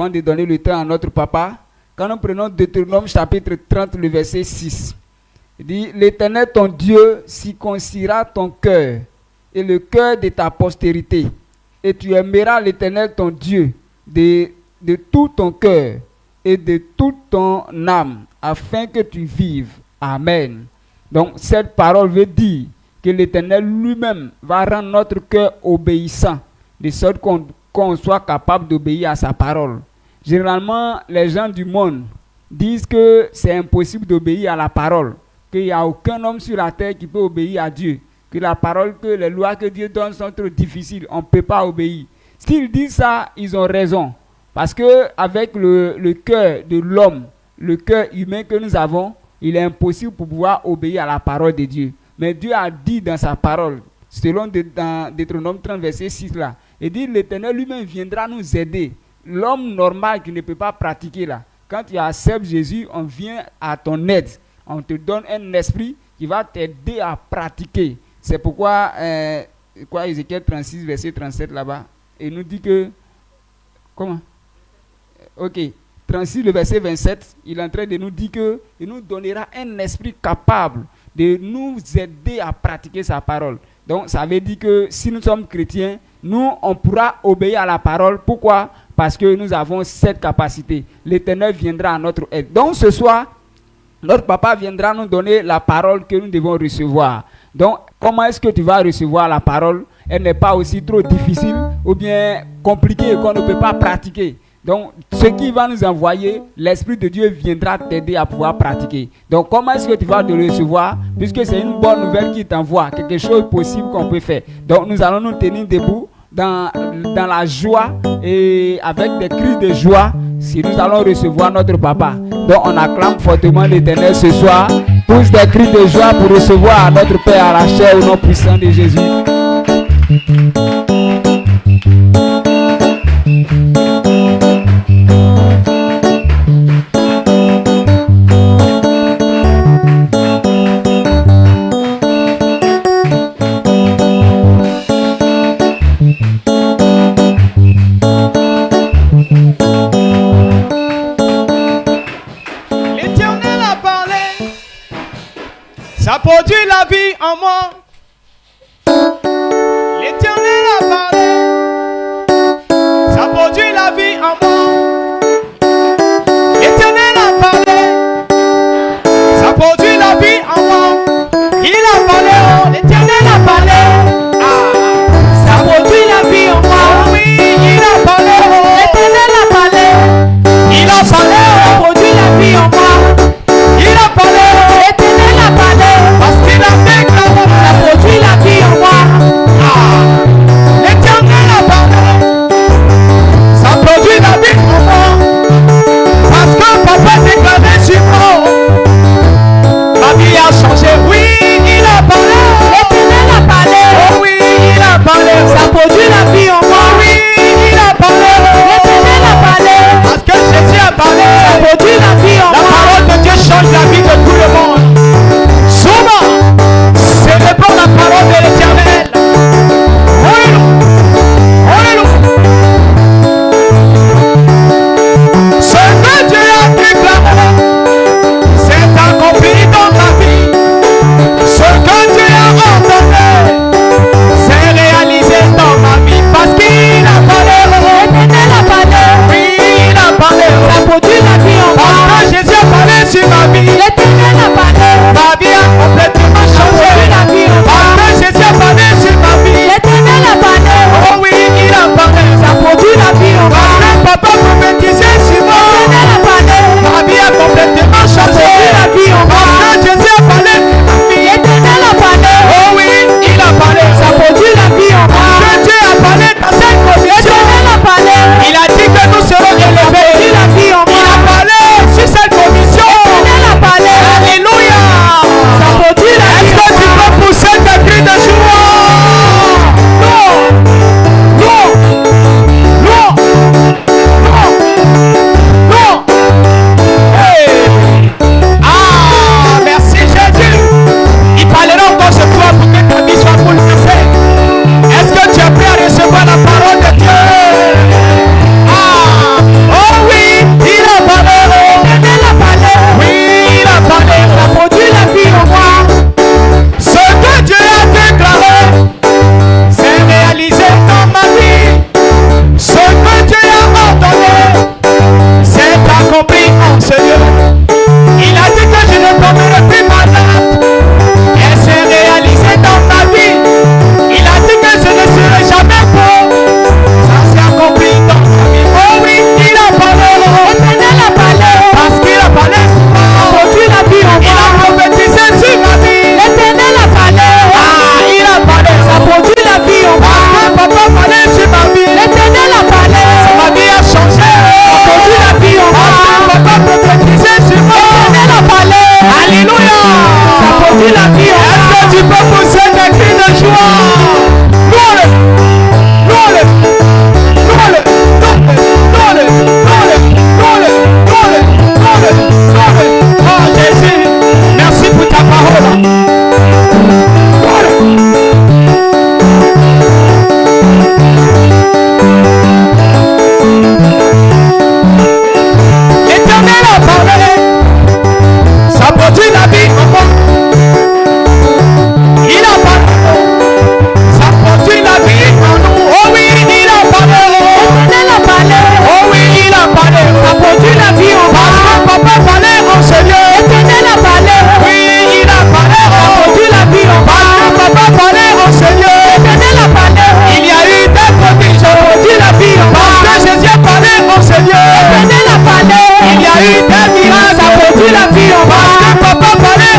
avant de donner le temps à notre papa, quand nous prenons Deutéronome chapitre 30, le verset 6, il dit, l'Éternel ton Dieu circoncira ton cœur et le cœur de ta postérité, et tu aimeras l'Éternel ton Dieu de tout ton cœur et de toute ton âme, afin que tu vives. Amen. Donc cette parole veut dire que l'Éternel lui-même va rendre notre cœur obéissant, de sorte qu'on soit capable d'obéir à sa parole. Généralement, les gens du monde disent que c'est impossible d'obéir à la parole, qu'il n'y a aucun homme sur la terre qui peut obéir à Dieu, que la parole, que les lois que Dieu donne sont trop difficiles, on ne peut pas obéir. S'ils disent ça, ils ont raison. Parce que avec le cœur de l'homme, le cœur humain que nous avons, il est impossible pour pouvoir obéir à la parole de Dieu. Mais Dieu a dit dans sa parole, selon dans Deutéronome 30, verset 6 là, il dit l'Éternel lui-même viendra nous aider. L'homme normal qui ne peut pas pratiquer là, quand tu acceptes Jésus, on vient à ton aide. On te donne un esprit qui va t'aider à pratiquer. C'est pourquoi, Ézéchiel 36, verset 37 là-bas, il nous dit que, comment? Ok, 36, le verset 27, il est en train de nous dire qu'il nous donnera un esprit capable de nous aider à pratiquer sa parole. Donc, ça veut dire que si nous sommes chrétiens, nous, on pourra obéir à la parole. Pourquoi? Parce que nous avons cette capacité. L'Éternel viendra à notre aide. Donc, ce soir, notre papa viendra nous donner la parole que nous devons recevoir. Donc, comment est-ce que tu vas recevoir la parole? Elle n'est pas aussi trop difficile ou bien compliquée qu'on ne peut pas pratiquer. Donc, ce qui va nous envoyer, l'Esprit de Dieu viendra t'aider à pouvoir pratiquer. Donc, comment est-ce que tu vas le recevoir? Puisque c'est une bonne nouvelle qui t'envoie, quelque chose possible qu'on peut faire. Donc, nous allons nous tenir debout dans la joie et avec des cris de joie si nous allons recevoir notre papa. Donc, on acclame fortement l'Éternel ce soir. Pousse des cris de joie pour recevoir notre Père à la chair au nom puissant de Jésus. Ça produit la vie en moi. L'Éternel a parlé. Ça produit la vie en moi. L'Éternel a parlé. Ça produit la vie en moi. Il a parlé, oh, l'Éternel a parlé. Ah, ça produit la vie en moi. Oui, il a parlé, oh, l'Éternel a parlé. Il a parlé, oh, ça produit la vie en moi. Il a parlé, oh, l'Éternel a parlé. Parce qu'il a déclaré, ça produit la vie en moi. Ah, l'Éternel a parlé. Ça produit la vie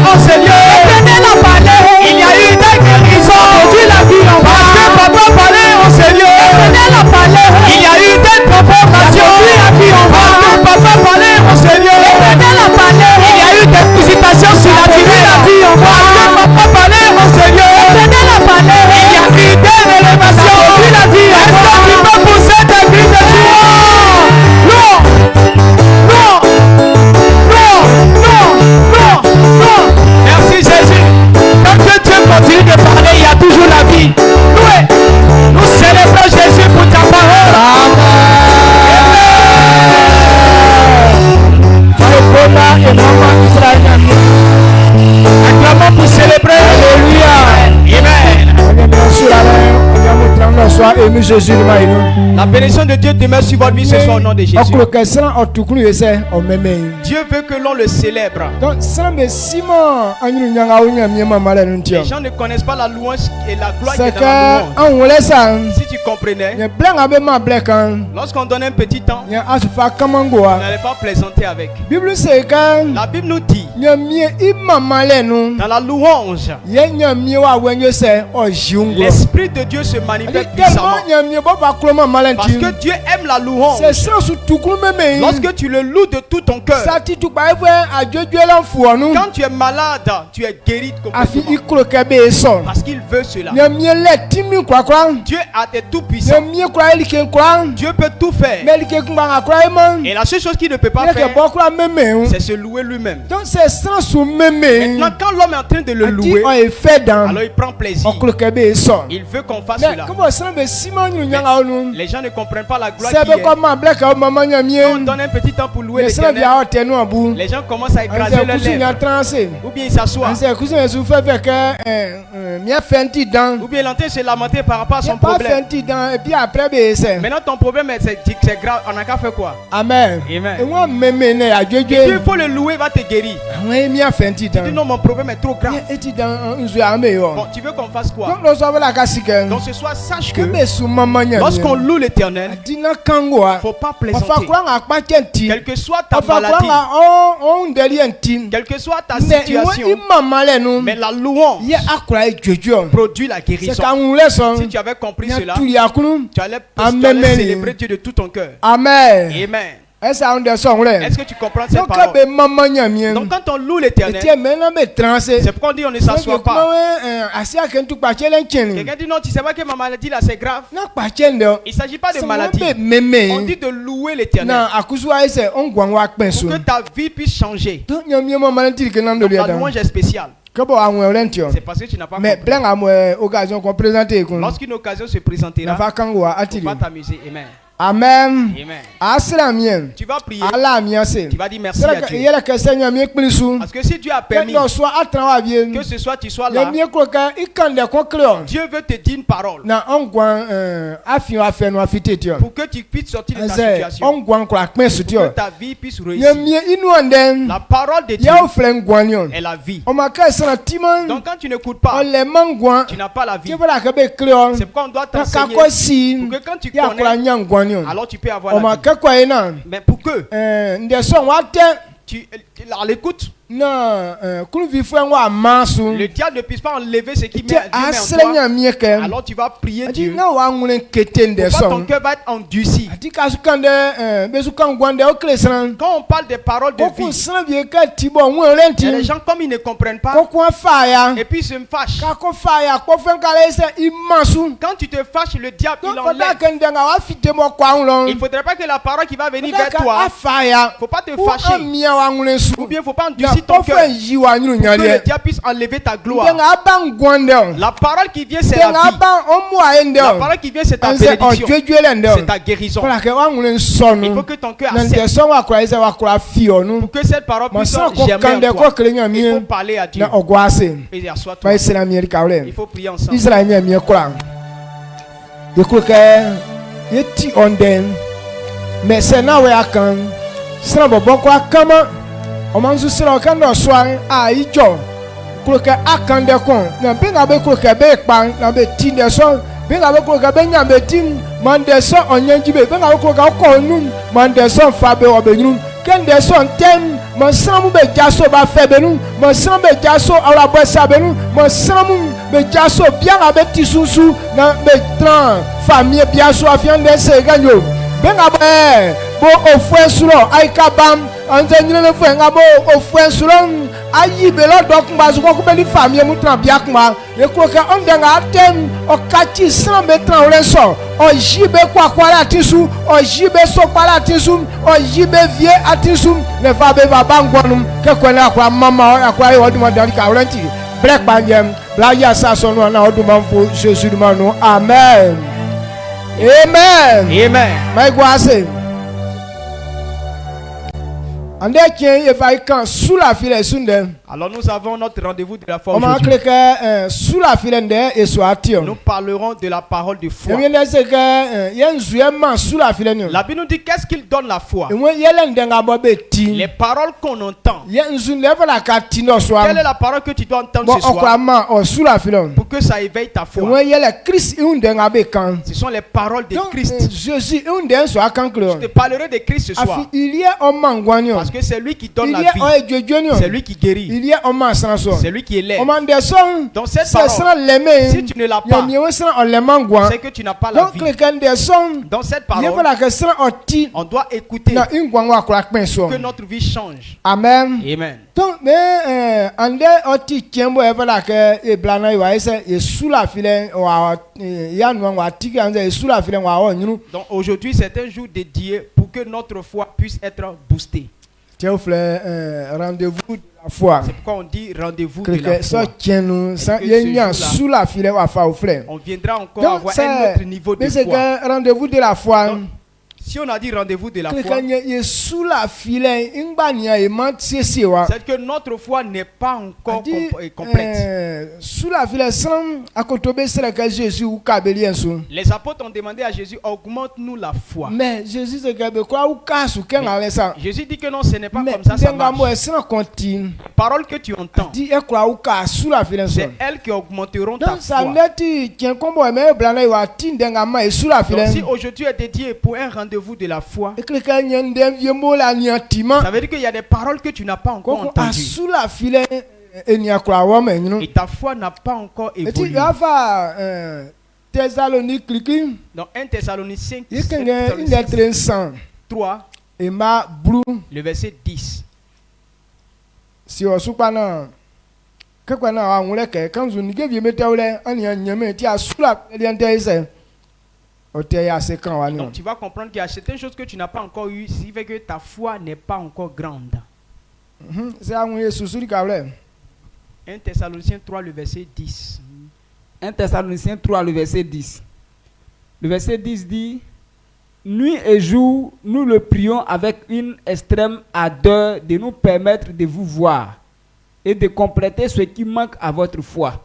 oh Seigneur. L'Éternel a parlé. Il y a eu des guérisons. Aujourd'hui la vie en bas. Parce que papa parlait, oh Seigneur. L'Éternel a parlé. Il y a eu des transformations. Aujourd'hui la vie en bas. Parce que papa parlait, oh Seigneur. L'Éternel a parlé. Il y a eu des visitations surnaturelles. La vie en bas. Parce que papa parlait, oh Seigneur. L'Éternel a parlé. Il y a eu des élévations. Aujourd'hui la vie en bas. Est-ce que tu peux pousser tes cris de joie? Non. Non. Non. Non. Non. Non. Merci Jésus. Tant que Dieu continue de parler, il y a toujours la vie. Nous célébrons Jésus pour ta parole. Acclamons pour célébrer. Alléluia. Amen. La bénédiction de Dieu demeure sur votre vie ce soir au nom de Jésus. Dieu veut que l'on le célèbre. Les gens ne connaissent pas la louange et la gloire qui est dans la louange. Si tu comprenais, lorsqu'on donne un petit temps, on n'allait pas plaisanter avec. La Bible nous dit, dans la louange, l'Esprit de Dieu se manifeste puissamment. Parce que Dieu aime la louange. Lorsque tu le loues de tout ton cœur, quand tu es malade, tu es guéri complètement. Parce qu'il veut cela. Dieu est tout puissant. Dieu peut tout faire. Et la seule chose qu'il ne peut pas faire, c'est se louer lui-même. Maintenant, quand l'homme est en train de le louer, alors il prend plaisir. Il veut qu'on fasse cela. Mais les gens ne comprennent pas la gloire qui est. Quand on donne un petit temps pour louer l'Éternel, les gens commencent à écraser leurs lèvres. Ou bien ils s'assoient. Ou bien l'entend se lamenter par rapport à son problème. Maintenant ton problème c'est grave. On n'a qu'à faire quoi? Amen. Amen. Il faut le louer, va te guérir. Tu dis non, mon problème est trop grave. Bon, tu veux qu'on fasse quoi? Donc ce soir, sache que lorsqu'on loue l'Éternel, il ne faut pas plaisanter. Quelle que soit ta maladie, quelle que soit ta situation, mais la louange produit la guérison. Si tu avais compris cela, tu allais célébrer Dieu de tout ton cœur. Amen. Amen. Est-ce que tu comprends cette parole? Donc quand on loue l'Éternel, c'est pourquoi on dit on ne s'assoit pas. Quelqu'un dit non, tu sais pas que ma maladie là c'est grave. Il ne s'agit pas de maladie. On dit de louer l'Éternel pour que ta vie puisse changer. Donc, la louange est spéciale. C'est parce que tu n'as pas compris. Lorsqu'une occasion se présentera, il ne faut pas t'amuser. Amen. Amen. Amen. Tu vas prier. Tu vas dire merci à Dieu. Parce que si Dieu a permis que ce soit tu sois là, Dieu veut te dire une parole pour que tu puisses sortir de ta situation, pour que ta vie puisse réussir. La parole de Dieu est la vie. Donc quand tu n'écoutes pas, tu n'as pas la vie. C'est pourquoi on doit t'enseigner pour que quand tu connais, alors tu peux avoir la vie. Mais pour que tu l'écoutes, le diable ne puisse pas enlever ce qui met en toi. Alors tu vas prier Dieu. Pourquoi ton cœur va être endurci? Quand on parle des paroles de vie, il y a des gens comme ils ne comprennent pas et puis ils se fâchent. Quand tu te fâches, le diable il enlève. Il ne faudrait pas que la parole qui va venir vers toi, il ne faut pas te fâcher. Ou bien il ne faut pas endurcir ton cœur pour que le diable puisse enlever ta gloire. La parole qui vient c'est la vie. La parole qui vient c'est ta bénédiction, c'est ta guérison. Il faut que ton cœur accepte pour que cette parole puisse germer en toi. Il faut parler à Dieu. Et assois-toi. Il faut prier ensemble. Mais c'est là où il y a omanzu sira kando swang a ijo kuloke akande kon na benga be kuloke be pan na be tinde so benga be kuloke be nyambe tim mande so onyanji be benga be kuloke ko num mande so fa be obenyum kende so ntem mo sramu be jaso ba fe benu mo sramu be jaso ala bo sa benu mo sramu be jaso bien avec tisusu na be tran famille bien so afiande se ganyo benga bo ofwe suro aikabam anje nyine fwe ngabo ofwe suro ayi be lo dokuma zuko ko be ni famille mu tran bien kuma e ko ka ondenga atem o kachi sran be tran ore so o jibe kwa kwara tisu o jibe so kwara tisu o jibe vie atisu ne va be baba ngwonum ke ko na kwa mama akwa e oduma dari ka orenti break bangem bla ya sa so no na oduma mfu Jesus du manu amen amen Amen. my gwase ande kien e vai kan sous la file sunde. Alors nous avons notre rendez-vous de la foi On m'a aujourd'hui. cliqué sous la file et soit attiré. Nous parlerons de la parole de foi. La Bible nous dit qu'est-ce qu'il donne la foi. Les paroles qu'on entend. Quelle est la parole que tu dois entendre ce soir pour que ça éveille ta foi? Ce sont les paroles de Christ. Je te parlerai de Christ ce soir. Parce que c'est lui qui donne la vie. C'est lui qui guérit. C'est lui qui est l'air. Dans cette parole, si tu ne l'as pas, c'est que tu n'as pas la vie. Dans cette parole, on doit écouter que notre vie change. Amen. Amen. Donc, mais donc aujourd'hui, c'est un jour dédié pour que notre foi puisse être boostée. Rendez-vous de la foi. C'est pourquoi on dit rendez-vous de la foi. On viendra encore avoir un autre niveau de foi. Rendez-vous de la foi. Donc, si on a dit rendez-vous de la foi, c'est que notre foi n'est pas encore complète. Les apôtres ont demandé à Jésus, augmente-nous la foi. Mais Jésus dit que non, ce n'est pas comme ça, ça marche. Parole que tu entends, c'est elles qui augmenteront ta foi. Donc si aujourd'hui est dédié pour un rendez-vous de la foi, ça veut dire qu'il y a des paroles que tu n'as pas encore entendues. Et ta foi n'a pas encore évolué. Dans 1 Thessaloniciens 3, le verset 10. Donc tu vas comprendre qu'il y a certaines choses que tu n'as pas encore eues, ce qui fait que ta foi n'est pas encore grande. 1 Thessaloniciens 3, le verset 10. 1 Thessaloniciens 3, le verset 10. Le verset 10 dit: nuit et jour, nous le prions avec une extrême ardeur de nous permettre de vous voir et de compléter ce qui manque à votre foi.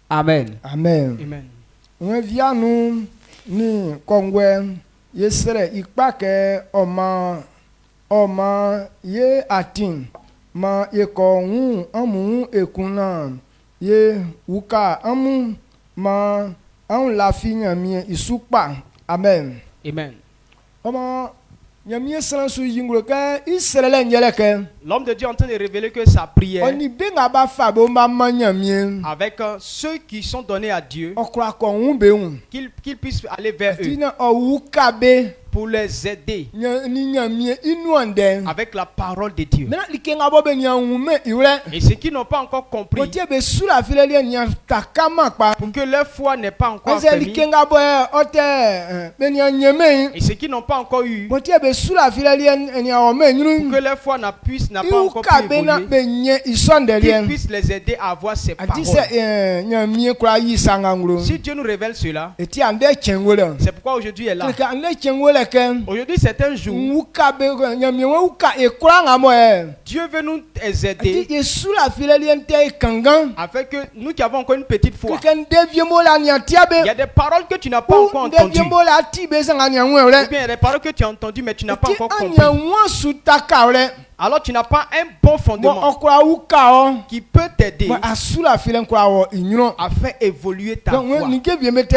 Amen. Amen. Amen. Ni kongwe yesere ikpake oma ye atin ma ye kongu amu ekuna ye uka amu ma an la finya mi isupa. Amen. Amen. Oma nyamie sansu yinglo ke israele nyeleke. L'homme de Dieu est en train de révéler que sa prière oni benga ba fa bo ma nyamie avec ceux qui sont donnés à Dieu, qu'ils puissent aller vers eux pour les aider avec la parole de Dieu. Et ceux qui n'ont pas encore compris, pour que leur foi n'est pas encore affermie, et ceux qui n'ont pas encore eu, pour que leur foi n'a pas encore pu évoluer, qu'ils puissent les aider à avoir ces paroles. Si Dieu nous révèle cela, c'est pourquoi aujourd'hui est là. Aujourd'hui c'est un jour. Dieu veut nous aider afin que nous qui avons encore une petite foi, il y a des paroles que tu n'as pas encore entendues, ou bien il y a des paroles que tu as entendues mais tu n'as pas encore compris. alors tu n'as pas un bon Bon, fondement okura wuka o. qui peut t'aider Bon, asula filen kura o inyuno. à faire évoluer ta Donc, foi. ni ke bien mette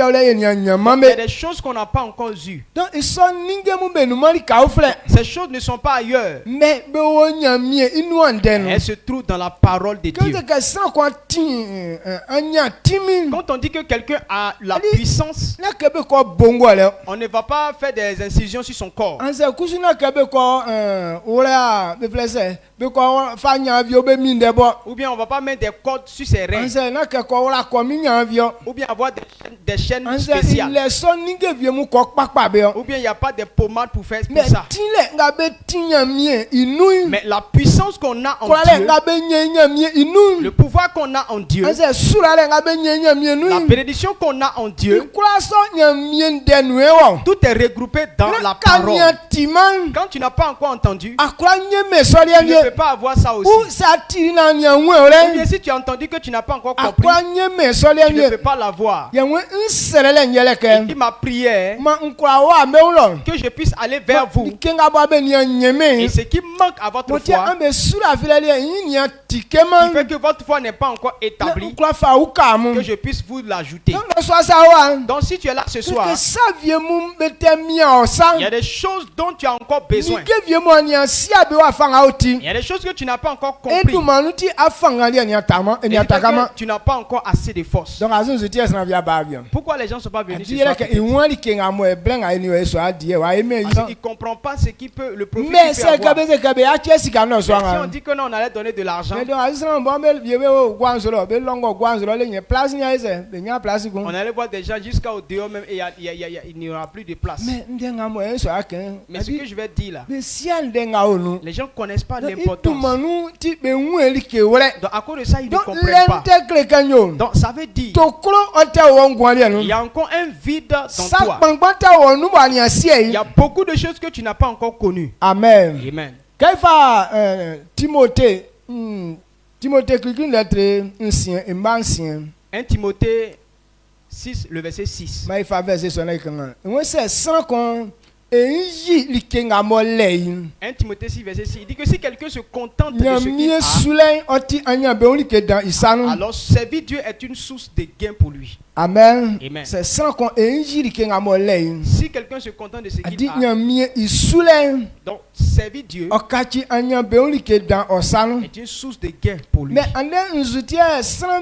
ole ye nyama Il y a me. des choses qu'on n'a pas encore eues. Donc, ils sont ninge mu be nu mari ka ofle. Ces choses ne sont pas ailleurs. Mais be wo nyamie inu andenu. Elles se trouvent dans la parole de Quand Dieu. que sans quoi ti anya timi. Quand on dit que quelqu'un a la Allez. puissance, Na ke be ko bongo le. on ne va pas faire des incisions sur son corps. Anse kusuna ke be ko ora be blesse. Be ko fa nya avio be minde bo. Ou bien on ne va pas mettre des cordes sur ses reins. Anse na ke ko ora ko mi nya avio. Ou bien avoir des chaînes Anse spéciales. il son ninge vie mu ko kpakpa be. Ou bien il n'y a pas de pommades pour faire Mais pour ça. tile nga be tinya mie inu. Mais la puissance qu'on a en Kolale Dieu, nga be nyenya mie inu. le pouvoir qu'on a en Dieu, Anse sura le nga be nyenya mie la nu. bénédiction qu'on a en Dieu, Ikura so nya mie ndenu ewo. tout est regroupé dans la Ka parole. nya timan. Quand tu n'as pas encore entendu, Akura nye me so tu ne le peux pas avoir ça aussi. Ou sa tiri na nya nwe Ou bien ole. si tu as entendu que tu n'as pas encore compris, Akura nye me so tu ne peux le. pas l'avoir. Ye nwe nserele nyele ke. Il m'a prié Ma nkura wa me ulo. que je puisse aller vers vous. Kenga ba be nya nyeme. Et ce qui manque à votre Motia foi, ambe sura filele yin nya qui tikeman. fait que votre foi n'est pas encore établie, Nkura fa uka mu. que je puisse vous l'ajouter. Donc so sa wa. Donc si tu es là ce soir, Que ça vient mu bete mia osan. il y a des choses dont tu as encore besoin. Ni ke vie mo anya si abe wa fanga oti. Il y a des choses que tu n'as pas encore Et compris. du manuti afanga li anya tama, Et anya qui fait takama. que tu n'as pas encore assez de force. Donc azun zuti esna via ba bien. Pourquoi les gens ne sont pas venus ce Di soir? yele ke iwali ke nga mo e blenga eni we so adie wa eme Parce yi. qu'ils ne comprennent pas ce qui peut, le profit Mais qu'il peut c'est avoir. que be a chesi ka no so Mais si on anga. dit que non, on allait donner de l'argent, Mais donc azun bon be yebe o gwanzolo, be longo gwanzolo le nye place nya ise, be nya place on gun. allait voir des gens jusqu'au dehors même et il n'y aura plus de place. Mais ndenga mo e so aken. Mais ce que je vais dire là, Be si ndenga onu. les gens ne connaissent pas Donc itu l'importance. manu ti be nweli ke wole. Donc à cause de ça, ils ne Donc comprennent pas. lente kle kanyo. Donc ça veut dire Tokro ote wo ngwali il anu. y a encore un vide dans Sa toi. kpankpanta wo nu ba ni asie Il y yi. a beaucoup de choses que tu n'as pas encore connues. Amen. Amen. Kaifa Timothée Timothée clique lettre ancien et ancien. 1 Timothée 6, le verset 6. Mais il faut verser son écran. Moi c'est sans qu'on yi likenga molei. 1 Timothée 6, verset 6. Il dit que si quelqu'un se contente de Nya ce qu'il mie a, sulen oti anya be on like dans isanu. alors servir Dieu est une source de gain pour lui. Amen. Amen. C'est sans qu'on yi likenga molei. Si quelqu'un se contente de ce qu'il Adi a, nya mie isulen donc servir Dieu okachi anya be on like dans osanu. est une source de gain pour lui. Mais ande nzutia sans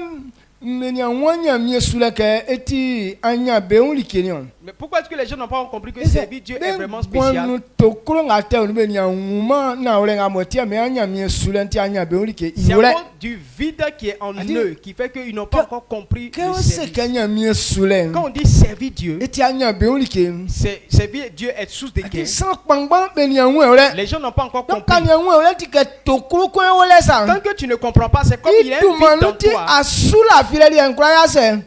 menya wanya mie suleke eti anya be on like nion. Mais pourquoi est-ce que les gens n'ont pas compris que servir Dieu est vraiment spécial? Bonu tokro ngate onu be nya nguma na olenga motia me anya mie sulenti anya be on like C'est à iwole. cause du vide qui est en Adi- eux qui fait qu'ils n'ont pas encore compris Que le se service. kanya mie sulen. Quand on dit servir Dieu, Eti anya be on like. c'est servir Dieu est source de gain. Ati sans kpangban be nya nwe Les gens n'ont pas encore donc compris. kanya nwe ole ti ke tokro ko ole sa. Tant que tu ne comprends pas, c'est comme il y a un Itu vide dans manuti toi. asula fileli enkraya se.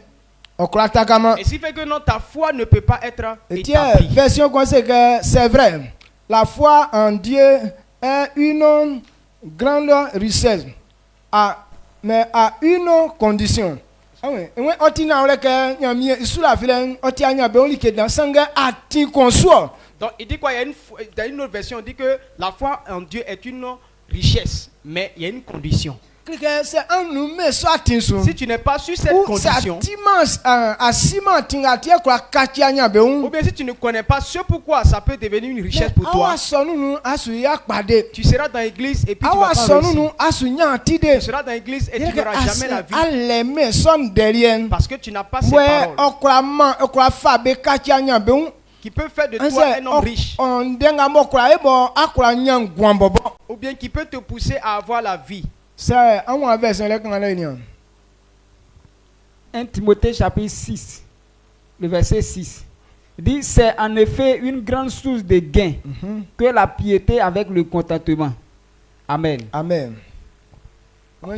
Okra takama. Et ce qui fait que non, ta foi ne peut pas être Et tiens, établie. version comme c'est que c'est vrai. La foi en Dieu est une grande richesse. Mais à une condition. Ah oui, et moi, otina ole ke nyami isula filen oti anya be oli ke dans sanga ati konso. Donc il dit quoi? Dans une autre version, on dit que la foi en Dieu est une richesse, mais il y a une condition. Que c'est un nume so atinso. Si tu n'es pas sur cette Ou ça condition, dimanche à ciment tinga tie kwa kati anya be ou un. bien si tu ne connais pas ce pourquoi ça peut devenir une richesse pour toi, Awa sonu nu asu ya kpade. tu seras dans l'église et puis tu vas Awa pas sonu réussir. nu asu nya tide. Tu seras dans l'église et tu n'auras jamais la vie Aleme son derrière. parce que tu n'as pas ces Ouais, paroles okra fa be kati anya be un. qui peuvent faire de toi Anse un homme riche on denga mo kra ebo akra nya ngwambobo. ou bien qui peut te pousser à avoir la vie. C'est un version le kan la union. 1 Timothée chapitre 6, le verset 6. Il dit, c'est en effet une grande source de gain que la piété avec le contentement. Amen. Amen. Moi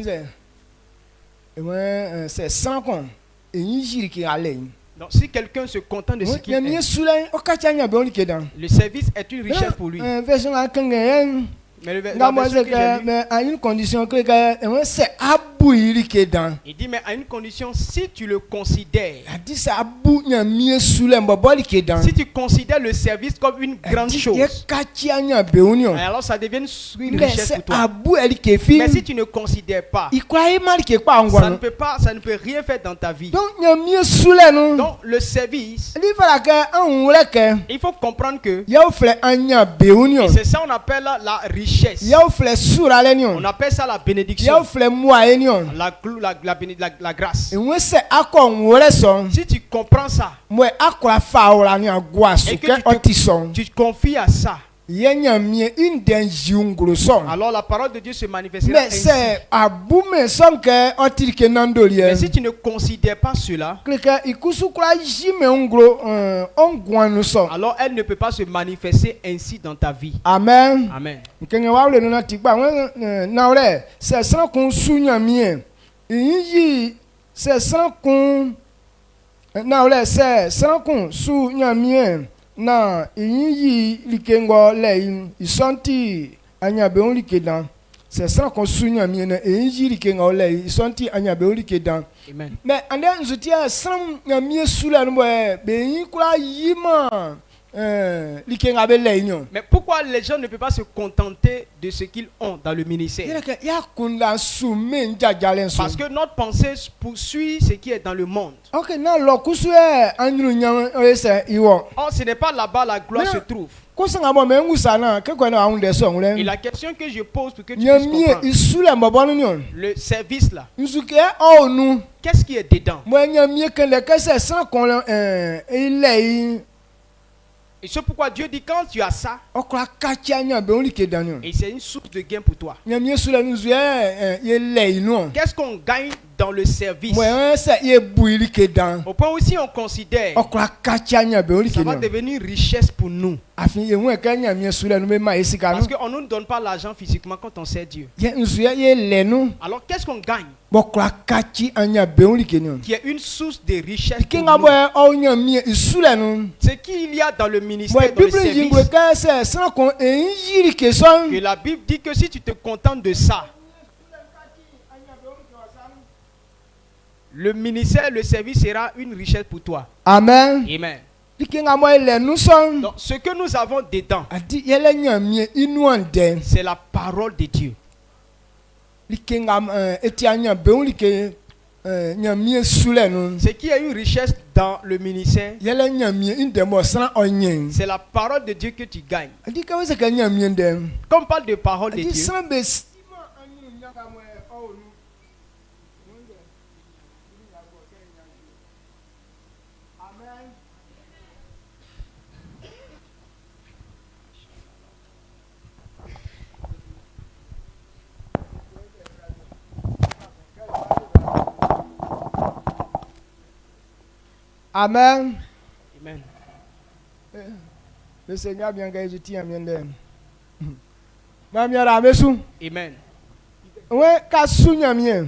c'est sans con. Et ni jiri ki ale. Donc si quelqu'un se contente de ce qu'il Moi mi est, sulen okati anya be on ke dan. le service est une richesse pour lui. Version la kan Mais la nga mo version se que j'ai que lue, mais à une condition que c'est bu iri ke dan. Il dit, mais à une condition, si tu le considères, Adi sa bu nyamie sule mboboli ke dan. si tu considères le service comme une grande Ye chose, kachi anya beunion. alors ça devient une Mais richesse c'est pour toi. abu eli ke fi. Mais si tu ne considères pas, Ikwa mal ke pa ça ne ngwan. peut pas, ça ne peut rien faire dans ta vie. Donc nyamie sule no. Donc le service, Li fala ke an wule ke. il faut comprendre que, Yaw fle anya beunion. et c'est ça on appelle la richesse. Yaw fle sura le nion. On appelle ça la bénédiction, Yaw fle moi enion. la grâce. Enwe se akon wule son. Si tu comprends ça, Mwe akwa fa wala ni agwa so et que ke oti son. tu te confies à ça, Ye nyamie inden jiungulu son. alors la parole de Dieu se manifestera Mais ainsi. c'est abu me son ke oti ke nandoli. Mais si tu ne considères pas cela, Klika ikusu kura jime onglo ongwanu son. alors elle ne peut pas se manifester ainsi dans ta vie. Amen. Amen. Nkenge wawle no na tikba na ore se san kun sunya mie. Yi se san kun na ore se san kun sunya mie na yi likengo le isonti anya be on likedan. Se san kun sunya mie na yi likengo le isonti anya be on likedan. Amen. Mais ande nzutia san nya mie sula no be yi kula yima likenga be le nyon. Mais pourquoi les gens ne peuvent pas se contenter de ce qu'ils ont dans le ministère? Parce que notre pensée poursuit ce qui est dans le monde. Ok, na lo kusu anyu nyang ese iwo. Or, ce n'est pas là-bas la gloire se trouve. Kusinga bo me ngusa na ke kwena aunde so Et ngule. la question que je pose pour que tu puisses Nyamie comprendre, isula mbabonu nyon. le service là, Nzuke onu. qu'est-ce qui est dedans? Mo nyamie ke le kese san kon ile Et c'est pourquoi Dieu dit quand tu as ça, okra kacha nya be only ke danyo. et c'est une source de gain pour toi. Nyamie sula nzu ye le inu. Qu'est-ce qu'on gagne dans le service? Mo se ye buili ke dan. Au point où si on considère, Okra kacha nya be only ke ça va dan. devenir une richesse pour nous. Afin ye nwe ka nyamie sula no me ma esika Parce no. qu'on ne nous donne pas l'argent physiquement quand on sert Dieu. Ye nzu ye le nu. Alors qu'est-ce qu'on gagne Bokra kachi anya be only ke nyon. qui est une source de richesse pour Kinga nous? boy o nyamie isula no. Ce qu'il y a dans le Moi ministère, dans le Bible jingwe service, ka se san kon yiri ke son. que la Bible dit que si tu te contentes de ça, le ministère, le service sera une richesse pour toi. Amen. Amen. Kinga boy le nu son. Donc ce que nous avons dedans, Adi yele nyamie inu ande. c'est la parole de Dieu. Kinga eti anya be only ke nyamie sule no. Ce qui est une richesse dans le ministère, Yele nyamie inde mo san onyen. c'est la parole de Dieu que tu gagnes. Adi ka wese ka nyamie inde. Comme on parle de parole de Adi Dieu, san be sima anyu nyaka mo o nu. Amen. Amen. Amen. Le Seigneur bien gagné tu tiens bien de. Mamia mesu. Amen. Ouais, ka sunya mien.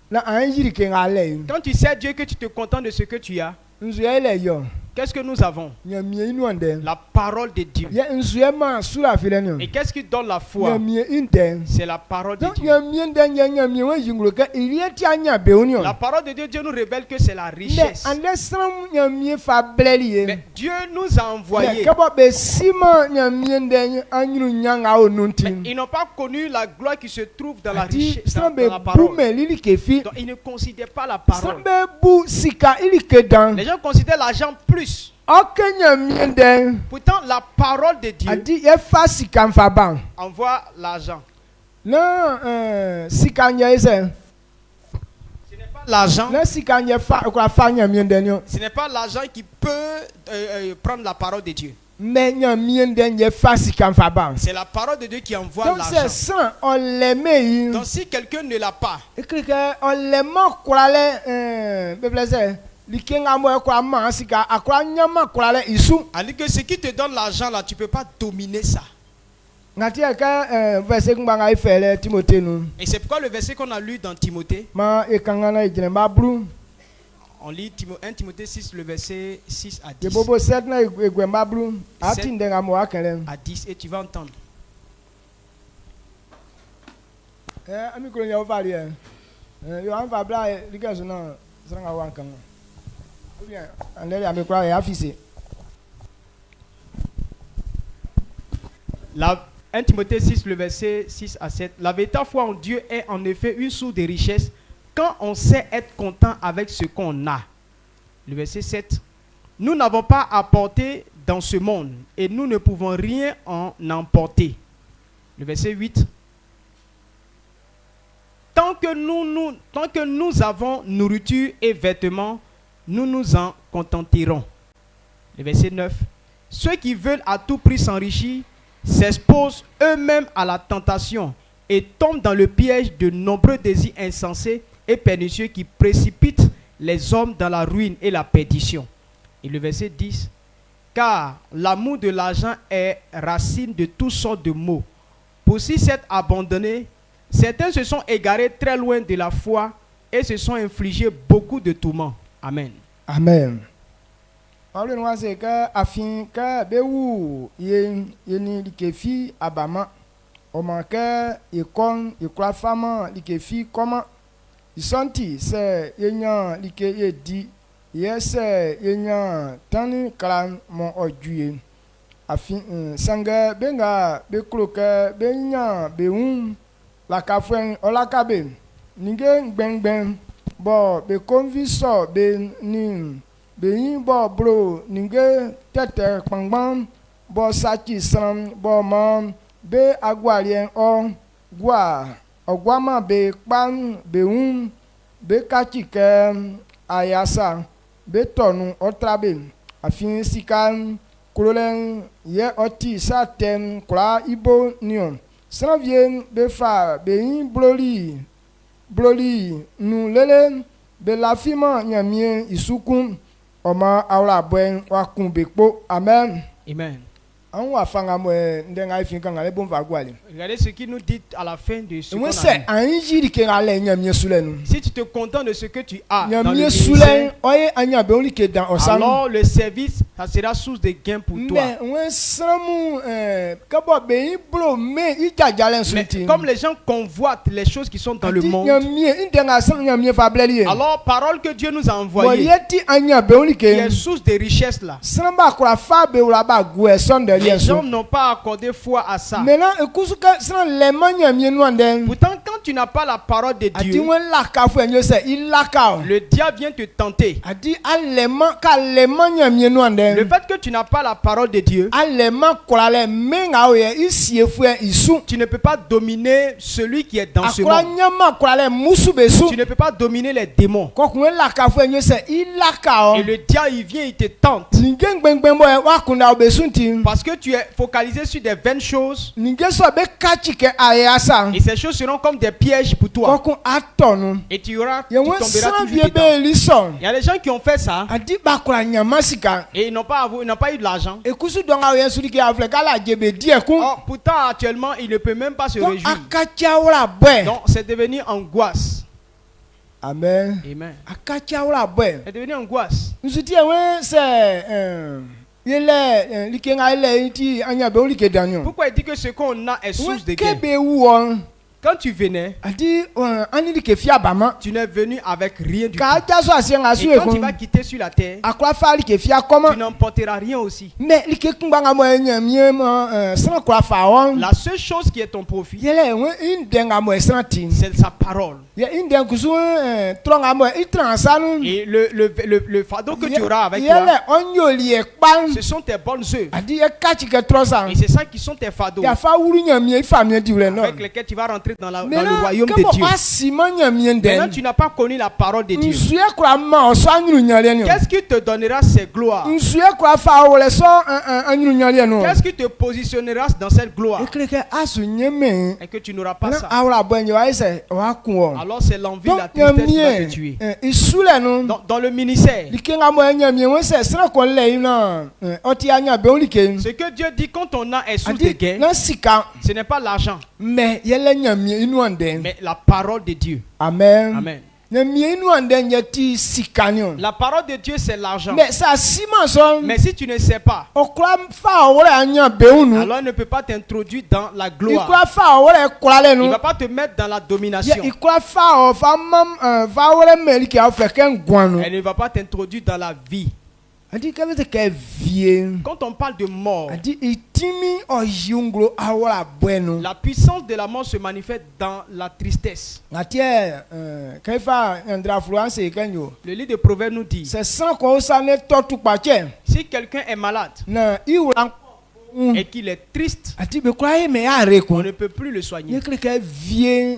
Na an yiri ke ngale. Quand tu sais Dieu que tu te contentes de ce que tu as, Nzu ele yo. qu'est-ce que nous avons? Nyamie inu ande. La parole de Dieu. Ye nzu ma sura filenyo. Et qu'est-ce qui donne la foi? Nyamie inde. C'est la parole de Donc Dieu. nyamie inde nyamie we yinglo ka irieti anya beonyo. La parole de Dieu, Dieu nous révèle que c'est la Mais richesse. ande sram nyamie fa bleli. Mais Dieu nous a Mais envoyés. kabo be sima nyamie inde anyu nyanga o Mais nuntin. ils n'ont pas connu la gloire qui se trouve dans la Adi richesse, dans sram be la parole. bume lili ke fi. Donc ils ne considèrent pas la parole. Sram be bu sika ili ke dan. Les gens considèrent l'argent plus. Okenya miende. Pourtant, la parole de Dieu Adi ye fa sika mfa ban. envoie l'argent. Na sika nya ese. Ce n'est pas l'argent. Na sika nya fa kwa fa nya miende nyo. Ce n'est pas l'argent qui peut prendre la parole de Dieu. Mais nya miende nye fa sika mfa ban. C'est la parole de Dieu qui envoie Donc c'est l'argent. ça on l'aime yi. Donc si quelqu'un ne l'a pas, Écrit que on l'aime kwa le bebeleze. Likenga mo kwa ma sika akwa nyama kwa le isu. alors que ce qui te donne l'argent là, tu ne peux pas dominer ça. Ngati ka verset ngba ifele Timothée nu. Et c'est pourquoi le verset qu'on a lu dans Timothée, Ma ekanga na ijene ma bru. on lit 1 Timothée 6, le verset 6 à De 10. bobo set na egwe ma bru. Ati ndenga mo akele. À 10 et tu vas entendre. ami ko nya ofali yo an fa bla rike so na sanga wan kan bien ande ya me kwa ya fisi 1 Timothée 6, le verset 6 à 7. La véritable foi en Dieu est en effet une source de richesse quand on sait être content avec ce qu'on a. Le verset 7. Nous n'avons pas à porter dans ce monde et nous ne pouvons rien en emporter. Le verset 8. Tant que nous avons nourriture et vêtements, nous nous en contenterons. Le verset 9. Ceux qui veulent à tout prix s'enrichir s'exposent eux-mêmes à la tentation et tombent dans le piège de nombreux désirs insensés et pernicieux qui précipitent les hommes dans la ruine et la perdition. Et le verset 10. Car l'amour de l'argent est racine de toutes sortes de maux. Pour s'y s'être abandonnés, certains se sont égarés très loin de la foi et se sont infligés beaucoup de tourments. Amen. Amen. Paulo nous dit que afin que bewu yeni likefi abama o manque ikon ikwa fama likefi comment ils senti c'est yenya like yedi yes yenya tani kran mon ojuye afin sanga benga be kloke benya beun la kafuen ola kabe ninge gbengben bo be conviso be ni beyin bo bro ninge tete kpangban bo sachi sam bo mam be agwarien o gwa ogwama be kpan beun be kachike ayasa be tonu otrabe afin sikan kurolen ye oti saten kra ibo nion sanvien be fa beyin bloli nu lele be lafima nyamien isukun Oma aura buen wa kumbekpo amen. Amen. Regardez ce qu'il nous dit à la fin de ce qu'on a dit. Si tu te contentes de ce que tu as dans le ministère, alors le service, ça sera source de gain pour toi. Mais comme les gens convoitent les choses qui sont dans le monde, alors parole que Dieu nous a envoyée, qui est source de richesse là, les gens n'ont pas accordé foi à ça. Pourtant, quand tu n'as pas la parole de Dieu, le diable vient te tenter. Le fait que tu n'as pas la parole de Dieu, tu ne peux pas dominer celui qui est dans ce monde. Tu ne peux pas dominer les démons. Et le diable, il vient, il te tente. Parce que tu es focalisé sur des vaines choses. Et ces choses seront comme des pièges pour toi. Et tu tomberas toujours dedans. Il y a des gens qui ont fait ça. Et ils n'ont pas eu de l'argent. Oh, pourtant, actuellement, il ne peut même pas se réjouir. Donc, c'est devenu angoisse. Amen. Amen. C'est devenu angoisse. Pourquoi il dit que ce qu'on a est source de gain? Quand tu venais, tu n'es venu avec rien du tout. Et quand tu vas quitter sur la terre, tu n'emporteras rien aussi. La seule chose qui est ton profit, c'est sa parole. Et le fardeau que tu auras avec toi, ce sont tes bonnes œuvres. Et c'est ça qui sont tes fardeaux avec lesquels tu vas rentrer dans le royaume de Dieu. Maintenant, tu n'as pas connu la parole de Dieu. Qu'est-ce qui te donnera ces gloires? Qu'est-ce qui te positionnera dans cette gloire? Et que tu n'auras pas ça. Alors c'est l'envie, la tristesse qui va te tuer. Dans le ministère, ce que Dieu dit quand on a est source de gain, ce n'est pas l'argent, mais la parole de Dieu. Amen. Amen. ne mienu ande nyeti sikanion La parole de Dieu, c'est l'argent. mais ça siman son Mais si tu ne sais pas, okra fa owore anya beunu alors il ne peut pas t'introduire dans la gloire. ikra fa owore kwale Il ne nu va pas te mettre dans la ye domination. ikra fa o fa mam fa owore meliki afeken gwanu Elle ne va pas t'introduire dans la vie. adi ka vete ke vie Quand on parle de mort, adi itimi o yunglo awora bueno la puissance de la mort se manifeste dans la tristesse. ngatie kaifa andra fluence kenyo Le livre de Proverbes nous dit, c'est sans ko sa ne totu pache si quelqu'un est malade na iwra et qu'il est triste, ati be kwa me are on ko ne peut plus le soigner. ye ke vie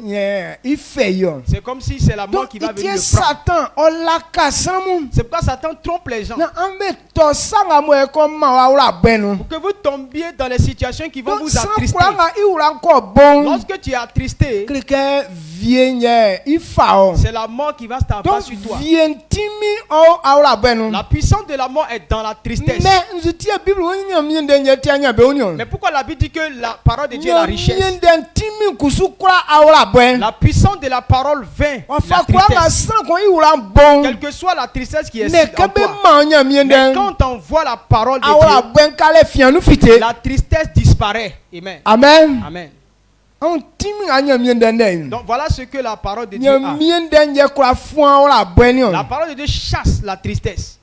ife yo C'est comme si c'est la mort donc qui va venir itie le prendre. Satan o la kasamu C'est pourquoi Satan trompe les gens. na ambe to sanga mo e ko ma awra bueno Pour que vous tombiez dans les situations qui vont donc vous sans attrister. kwa nga iwra ko bon Lorsque tu es attristé, que vie ifao c'est la mort qui va s'abattre donc sur toi. vie timi o awra bueno La puissance de la mort est dans la tristesse. mais nzuti bible wonya mi de nyeti anya be onyo Mais pourquoi la Bible dit que la parole de Dieu est la richesse? timi kusu kwa awra bon La puissance de la parole vint wa la fa kwa nga tristesse. san ko iwra bon Quelle que soit la tristesse qui est ne en ke be toi. ma nya mi Mais de quand on voit la parole de awra Dieu, bon kale fianu fite la tristesse disparaît. Amen. amen Amen. on timi anya mi de ne Donc voilà ce que la parole de Dieu nya a. mi de nye kwa fu awra bon La parole de Dieu chasse la tristesse.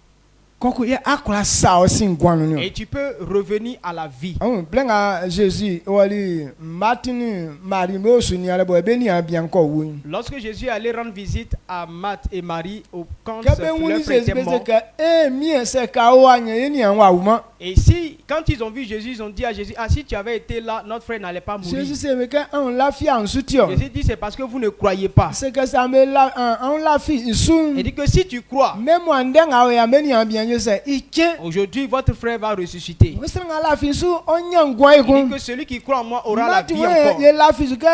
koko ye akora sa o sin gwanu ni Et tu peux revenir à la vie. blenga Jésus wali Martin Marie me osuni ale bo ebe ni abian ko wu Lorsque Jésus allait rendre visite à Marthe et Marie au camp de kebe leur wuni frère Jésus était be mort. que mi se ka o anya ni an wa wuma Et si, quand ils ont vu Jésus, ils ont dit à Jésus, ah si tu avais été là, notre frère n'allait pas mourir. Jésus se me que on la fi en soutien Jésus dit, c'est parce que vous ne croyez pas. c'est que ça me la on la fi Il sun dit que si tu crois, même moi ndenga o ya me ni abian je se ike aujourd'hui votre frère va ressusciter. o sanga la fi su onya ngwa Il dit ikun que celui qui croit en moi aura la Mati vie we encore. ye la fi su que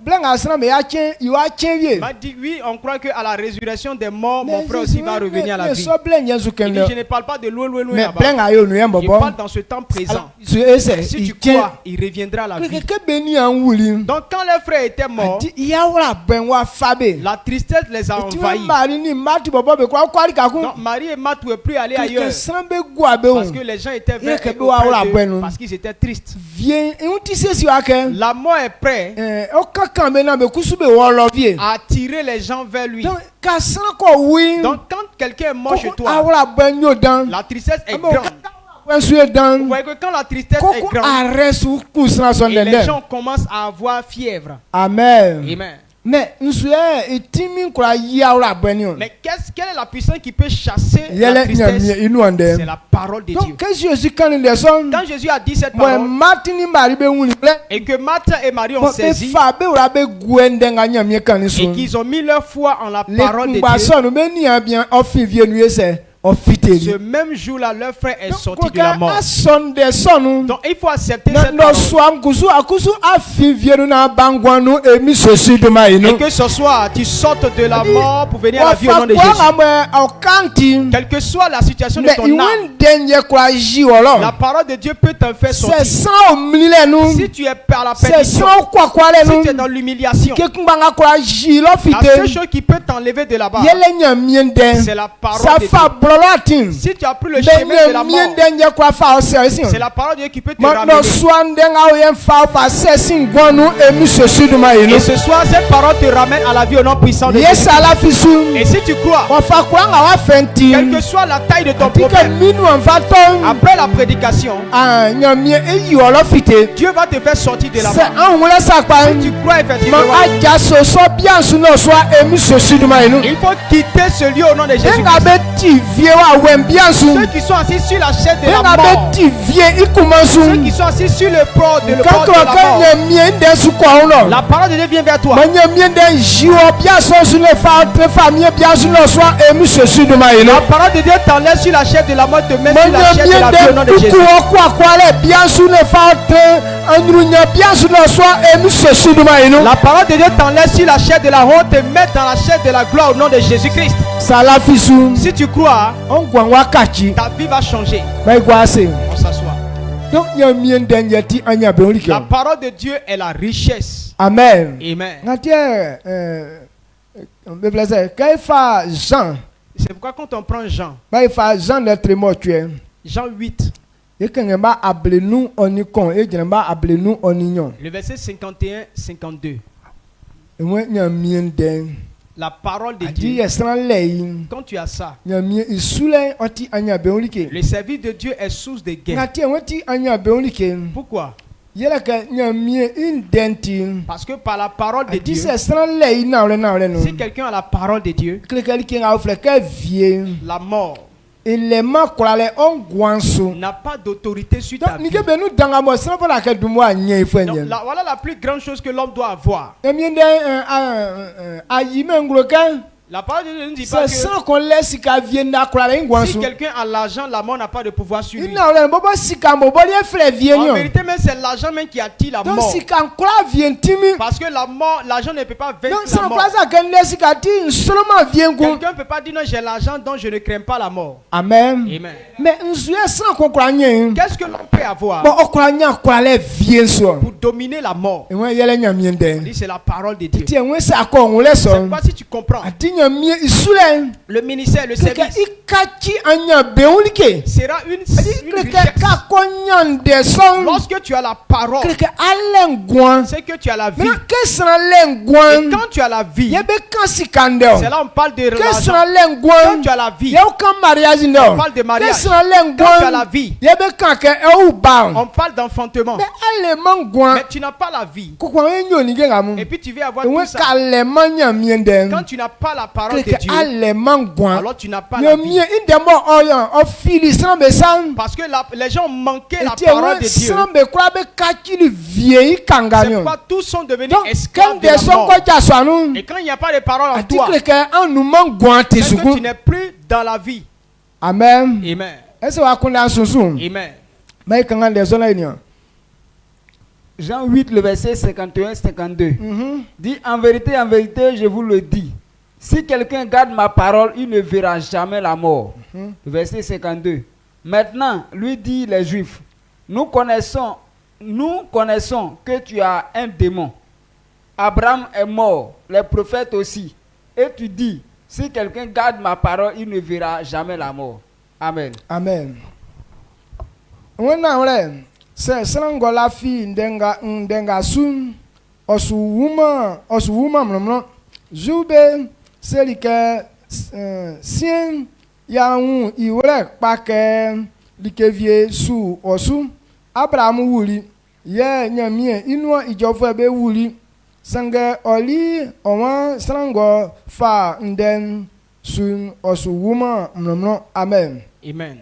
blenga sna me ya chen you a chen Il vie m'a dit, oui, on croit qu'à la résurrection des morts, mon frère aussi va revenir à la vie. so blen ye su Il dit, kende je ne parle pas de loin, loin, loin mais là-bas. blenga yo nu ye Je bobo parle dans ce temps présent. Si tu crois, crois, il reviendra à la vie. Donc quand les frères étaient morts, la tristesse les a envahis. Donc Marie et Marthe ne pouvaient plus aller ailleurs. Parce que les gens étaient venus auprès d'eux, parce qu'ils étaient tristes. La mort est prête à attirer les gens vers lui. Donc quand quelqu'un est mort chez toi, la tristesse est grande. Vous voyez que quand la tristesse est grande, et les gens commencent à avoir fièvre. Amen. Amen. Mais quelle est la puissance qui peut chasser la tristesse? C'est la parole de Dieu. Quand Jésus a dit cette parole, et que Marthe et Marie ont saisi, et qu'ils ont mis leur foi en la parole de Dieu, ce même jour-là, leur frère est sorti de la mort. Donc il faut accepter cette parole. Et que ce soir, tu sortes de la mort pour venir à la vie au nom de Jésus. Quelle que soit la situation de ton âme, la parole de Dieu peut t'en faire sortir. Si tu es par la perdition, si tu es dans l'humiliation, la seule chose qui peut t'enlever de là-bas, c'est la parole de Dieu. Si tu as pris le chemin de la mort, c'est la parole de Dieu qui peut te ramener. Et ce soir, cette parole te ramène à la vie au nom puissant de Jésus. Et si tu crois, quelle que soit la taille de ton problème, après la prédication, Dieu va te faire sortir de la mort. Si tu crois effectivement, il faut quitter ce lieu au nom de Jésus. Ceux qui sont assis sur la chaise de la mort, ceux qui sont assis sur le bord de la mort, la parole de Dieu vient vers toi. La parole de Dieu t'enlève sur la chaise de la mort, te met sur la chaise de la vie au nom de Jésus. La parole de Dieu t'enlève sur la chaise de la honte, te met dans la chaise de la gloire au nom de Jésus-Christ. Si tu crois, ta vie va changer. On s'assoit. La parole de Dieu est la richesse. Amen. Amen. be plaisir kai fa Jean C'est pourquoi quand on prend Jean, ba fa Jean de Trémotue Jean 8, e kan ba able nu oni kon e jina ba able nu oni nyon le verset 51-52. e mo nya mien den La parole de adi Dieu, esran lei quand tu as ça, nya mien isule oti anya be onike le service de Dieu est source de gain. ngati woti anya be onike Pourquoi? yela ka nya mien indenti Parce que par la parole de adi Dieu, esran lei na no si quelqu'un a la parole de Dieu, klekeli ki nga ofle ka vie la mort élément kolale on guanso n'a pas d'autorité sur ta donc vie. ni ke be nu danga mo sran para ke dumo anya Donc, ifenye voilà la plus grande chose que l'homme doit avoir. emien de ayi me nglo kan La parole de Dieu ne dit pas c'est que sans qu'on laisse ka vie na kolale si guanso quelqu'un a l'argent, la mort n'a pas de pouvoir sur lui. ina ole bobo sika mo boli efle vie En nyon vérité, même c'est l'argent même qui attire la donc mort. sika nkora vie ntimi Parce que la mort, l'argent ne peut pas donc vaincre la sans mort. place que ne sika ti seulement vie ngu Quelqu'un ne peut pas dire non, j'ai l'argent donc je ne crains pas la mort. amen Amen. mais nsuye sans qu'on croit nyen Qu'est-ce que l'on peut avoir bon okra nya kolale vie so pour dominer la mort? e won yele nya mien On de dit c'est la parole de Dieu. ti en won sa ko on le so C'est pas si tu comprends. ati nya mien isule Le ministère, le que service ikachi anya be onike sera une que richesse. ka ko nyan de son Lorsque tu as la parole, que alen guan c'est que tu as la vie. mais que sera len Et guan quand tu as la vie, ye be kan sikandeo c'est là on parle de que l'argent. sera len Quand guan tu as la vie, ye kan mariage ndo on parle de que mariage. sera len Quand tu as la guan vie, ye be kan ke e u ba on parle d'enfantement. mais allemand guan Mais tu n'as pas la vie. ko ko enyo ni ge ngamu Et puis tu veux avoir e tout won ça. ka allemand nya mien den Quand tu n'as pas la parole que de Dieu, allemand guan alors tu n'as pas la ye vie. mien indemo oyan o fili san be san Parce que les gens ont manqué la eti parole won de Dieu. san be kwa be kachili vie C'est kanganyo pas tous sont devenus donc esclaves quand de des la son mort. ko ja so anu Et quand il n'y a pas de parole en toi, article que un nous manque guan te c'est que suku tu n'es plus dans la vie. amen Amen. est-ce que wa kunda sunsu Amen. mais quand des zona ni Jean 8, le verset 51-52. mhm Dit en vérité, je vous le dis. Si quelqu'un garde ma parole, il ne verra jamais la mort. Mhm. Le verset 52. Maintenant, lui dit les Juifs, nous connaissons que tu as un démon. Abraham est mort, les prophètes aussi. Et tu dis, si quelqu'un garde ma parole, il ne verra jamais la mort. Amen. amen wona wala se sango la fi ndenga sun osu wuma mno jube selike sien ya hu iwre pake likevie su osu abraham wuli ye nyamie inu ijofo be wuli sange oli owa sango fa nden sun osu wuma mno amen Amen.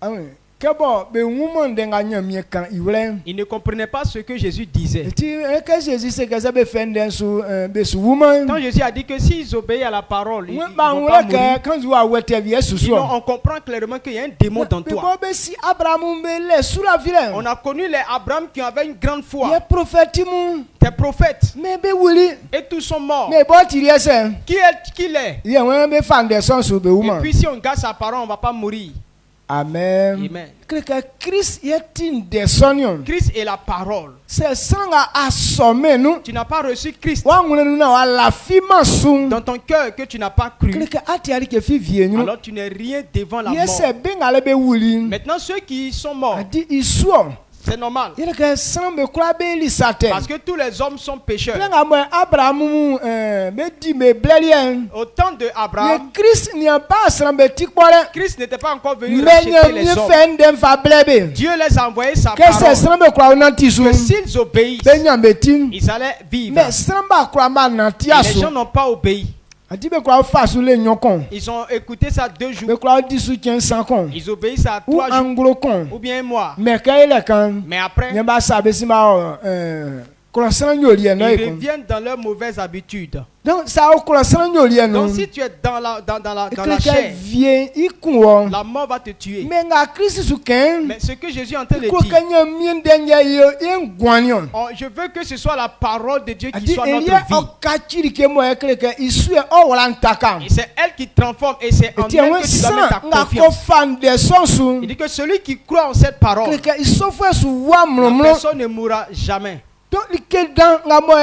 amen kebo be wuma ndenga nyamie kan iwre Ils ne comprenaient pas ce que Jésus disait. eti que Jésus se que ça be fenden su be su wuma Quand Jésus a dit que s'ils obéissent à la parole, ils ne Mwen vont ba pas wole mourir. que quand tu as wete vie sous Sinon, soi on comprend clairement qu'il y a un démon dans toi. be si Abraham be le sous la ville On a connu les Abraham qui avaient une grande ye foi. prophète mu Des prophètes. mais be wuli Et tous sont morts. mais bon tu ese Qui est qu'il est? ye won be fan de son sous be Et woman puis si on garde sa parole, on ne va pas mourir. amen Amen. que Christ est une des sonion Christ est la parole. c'est sanga assommé nous Tu n'as pas reçu Christ wa ngune nous na wa la fi masu dans ton cœur que tu n'as pas cru. que ati ari ke fi vie nous Alors tu n'es rien devant la ye mort. se be ngale be wuli Maintenant, ceux qui sont morts, adi isuo c'est normal. ye que san be kura be li sate Parce que tous les hommes sont pécheurs. nga mo Abraham mu be di me blelien Au temps de le Abraham, Christ n'y a pas semblé tikpore Christ n'était pas encore venu mais racheter n'y les hommes. fait ndem fa blebe Dieu les a envoyé sa que c'est parole. semblé kwa onanti su Que s'ils obéissent, be nyambe tin ils allaient vivre. mais semba kwa ma nanti Et les asu gens n'ont pas obéi. ati be kwa fa su le nyokon Ils ont écouté ça 2 be jours. kwa di su chen san kon Ils obéissent à ou 3 jours anglo kon ou bien un mois. mais ka ile kan Mais après, n'y ba sa be sima croissant nyoli ils no ikon reviennent dans leurs mauvaises habitudes. donc ça o croissant nyoli no Donc si tu es dans la que chair, vient ikun la mort va te tuer. mais nga Christ su ken Mais ce que Jésus est en train de ko dire, kanya mien denya yo en guanion je veux que ce soit la parole de Dieu qui adi soit elie notre vie. okachiri ke mo ekele ke isu e o wala ntaka Et c'est elle qui transforme et c'est en eti elle enwe que tu dois mettre san ta nga ko confiance. fan de sonsu Il dit que celui qui croit en cette parole, kele ke isofo su wa la mlomlo personne ne mourra jamais. donc likel dan nga mo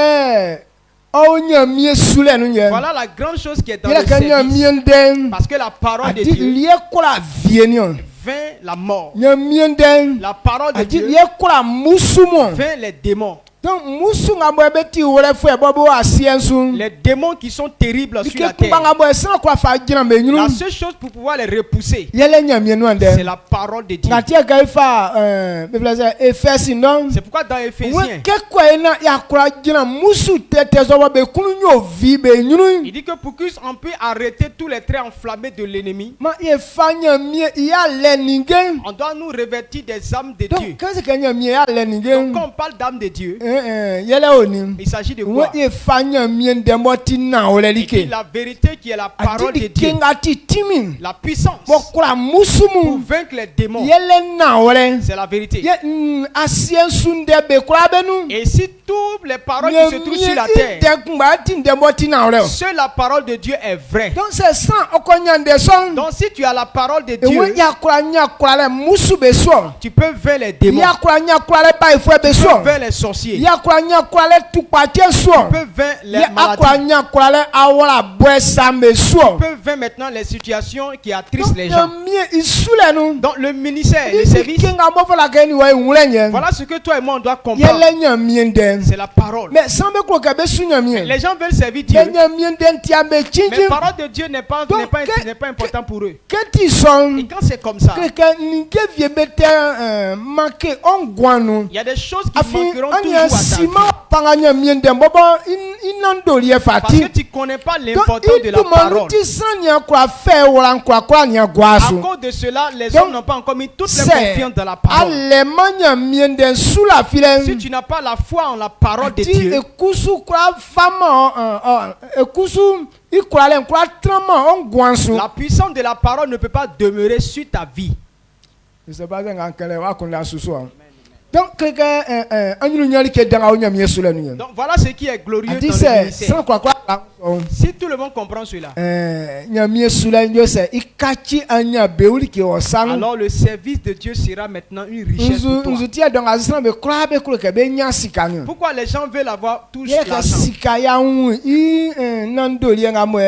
o nyamie sule nu ye Voilà la grande chose qui est dans yele le ka service. nyamie den Parce que la parole de adi Dieu liye kura vieni vainc la mort. nyamie den La parole de adi Dieu liye kura musumo vainc les démons. donc musu nga bo beti wole fo e bobo asiensu Les démons qui sont terribles sur la ike terre. kubanga bo sana kwa fa gina me nyunu La seule chose pour pouvoir les repousser, yele nyamie nu c'est den la parole de Dieu. nga tie ga ifa biblia Efesi non C'est pourquoi dans Éphésiens, ke kwa ina ya kura gina musu tete zo bo be kunu nyo vi be nyunu il dit que pour qu'on puisse arrêter tous les traits enflammés de l'ennemi, ma ye fa nyamie ya le ninge on doit nous revêtir des âmes de Dieu. donc quand c'est que nyamie ya le Donc ninge quand on parle d'âme de Dieu, yele oni il s'agit de wo quoi? ye fa nyamie ndemoti na ole Il dit like la vérité qui est la parole de adi Dieu. kinga ti timi La puissance bo kura pour musumu vaincre les démons, yele na ole c'est la vérité. ye asiensu ndebe kura benu Et si toutes les paroles qui se trouvent sur la terre, idekungba ti ndemoti na ole seule la parole de Dieu est vraie. donc c'est ça okonyande son Donc si tu as la parole de ewe Dieu, ya kura nya kura le musu be so tu peux vaincre les démons. ya kura nya kura le bai fo be Tu so peux vaincre les sorciers. ya kura nya kura le tukpate so Tu peux vaincre les ya akura maladies. nya kura le awara boy sambe so Tu peux vaincre maintenant les situations qui attristent les gens. mie isule nu Donc le ministère, le service, kinga mo fola ke ni wa nwule nye voilà ce que toi et moi on doit comprendre. yele nya mie den C'est la parole. mais sambe ko ke be su nya mie Les gens veulent servir be Dieu, nya mie den ti ambe mais chinji la parole de Dieu n'est pas important pour eux. ke ti son Et quand c'est comme ça, que ni ke vie bete manke on gwanu il y a des choses qui afi manqueront anya toujours à ta vie. sima panga nya mie den bobo inando lie Parce fati que tu ne connais pas donc l'importance de la parole. ti sanya kwa fe wala kwa nya À gwasu cause de cela, les Donc, hommes n'ont pas encore mis toute leur c'est confiance dans la parole. alemanya mie den sula filen Si tu n'as pas la foi en la parole de ti Dieu, ekusu kwa fama ekusu ikurale kwa trama on gwansu la puissance de la parole ne peut pas demeurer sur ta vie. je sais pas nga kele wa kun la susu donc que anyu nyali ke danga o nyamie sula nu Donc voilà ce qui est glorieux dans adi le se ministère. sans quoi Si tout le monde comprend cela, nyamie sula nyo se ikachi anya beuli ke osang alors le service de Dieu sera maintenant une richesse pour toi. nzu tia donc azan be kra be kule ke be nya sikanu Pourquoi les gens veulent avoir tous ye ka l'argent? sikaya wu i nandoli nga mo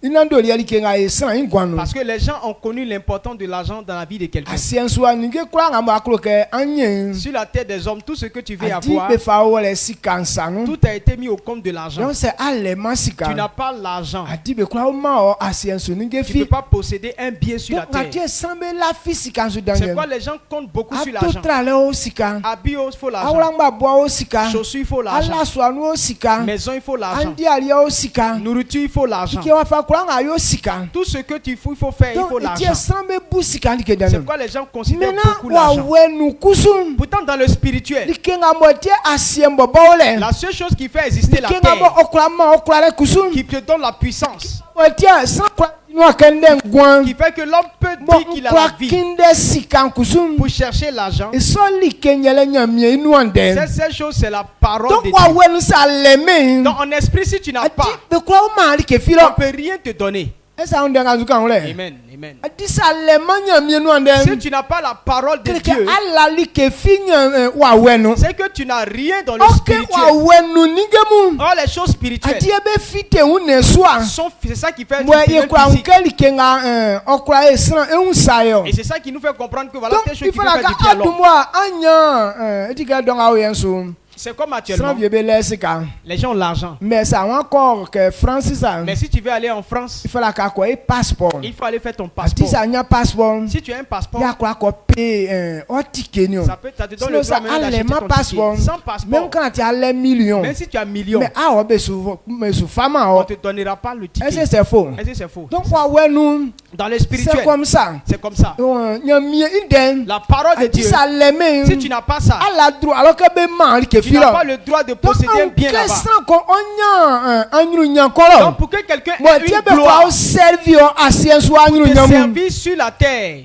inandoli ali ke nga esan ingwanu Parce que les gens ont connu l'importance de l'argent dans la vie de quelqu'un. asiensuwa ninge kura nga mo akule ke anye Sur la terre des hommes, tout ce que tu veux adi avoir, be fa wole sikansanu tout a été mis au compte de l'argent. donc c'est allemand Tu sika n'as pas l'argent. adi be kura ma o asiensu ninge Tu ne fi peux pas posséder un bien sur la donc nga terre. tie sambe la fi sikansu C'est daniel pourquoi les gens comptent beaucoup sur l'argent. atotrale o sika Habits, il faut l'argent. awulangba boa o sika Chaussures, il faut l'argent. alaswanu o sika Maison, il faut l'argent. andi alia o sika Nourriture, il faut l'argent. ike wa fa kura nga yo sika Tout ce que tu fous, il faut faire, il faut donc tie l'argent. sambe bu sika ndi ke C'est daniel pourquoi les gens considèrent maintenant beaucoup wa l'argent. wenu kusum Pourtant, dans le spirituel, likenga mo tie asiembo bawole la seule chose qui fait exister la likenga mo terre, okura ma okura le kusum qui te donne la puissance, mo tie sans kwa no kende ngwan qui fait que l'homme peut mo dire qu'il a la kwa vie kinde sika kusum pour chercher l'argent. so likenyele nyamie inu ande Cette seule chose, c'est la parole donc de wa Dieu. wenu sa leme Donc, en esprit, si tu n'as adi pas, be kwa o ma like on filo ne peut rien te donner. esa on denga zuka ole Amen. Amen. adi sa lema nyamie nu ande Si tu n'as pas la parole de keleke Dieu, ala like finya wa wenu c'est que tu n'as rien dans le oke wa spirituel. wenu nigemu Or, les choses spirituelles adi ebe fite une soa c'est ça qui fait mo du ye kura physique. nkeli kenga okura esran ehun sayo Et c'est ça qui nous fait comprendre que voilà donc quelque chose il qui faut peut la faire ka du bien à l'homme. adumwa anya etika donc awo yenso C'est comme sran actuellement, vie be lesika les gens ont l'argent. mais ça encore que Francis a Mais si tu veux aller en France, il faut la ka ko e passeport il faut aller faire ton adi passeport. sa nya passeport Si tu as un passeport, ya kura ko pe o tikenio ça te donne le sinon droit ça même d'acheter allemand ton passeport ticket. Sans même passeport, quand tu as les millions même si tu as millions, mais ah be su fama on o ne te donnera pas le est-ce que ticket. c'est faux Est-ce que c'est faux? donc wa wenu Dans le c'est spirituel, comme ça c'est comme ça. nyamie inden La parole de adi Dieu, sa leme si tu n'as pas ça, ala droit alors que be man ke tu n'as filo pas le droit de donc posséder un en bien là-bas. question ko onya anyuru nyankoro Donc pour que quelqu'un mo ait tie une be gloire, ko servi o asienso anyuru te nyamu servir sur la terre,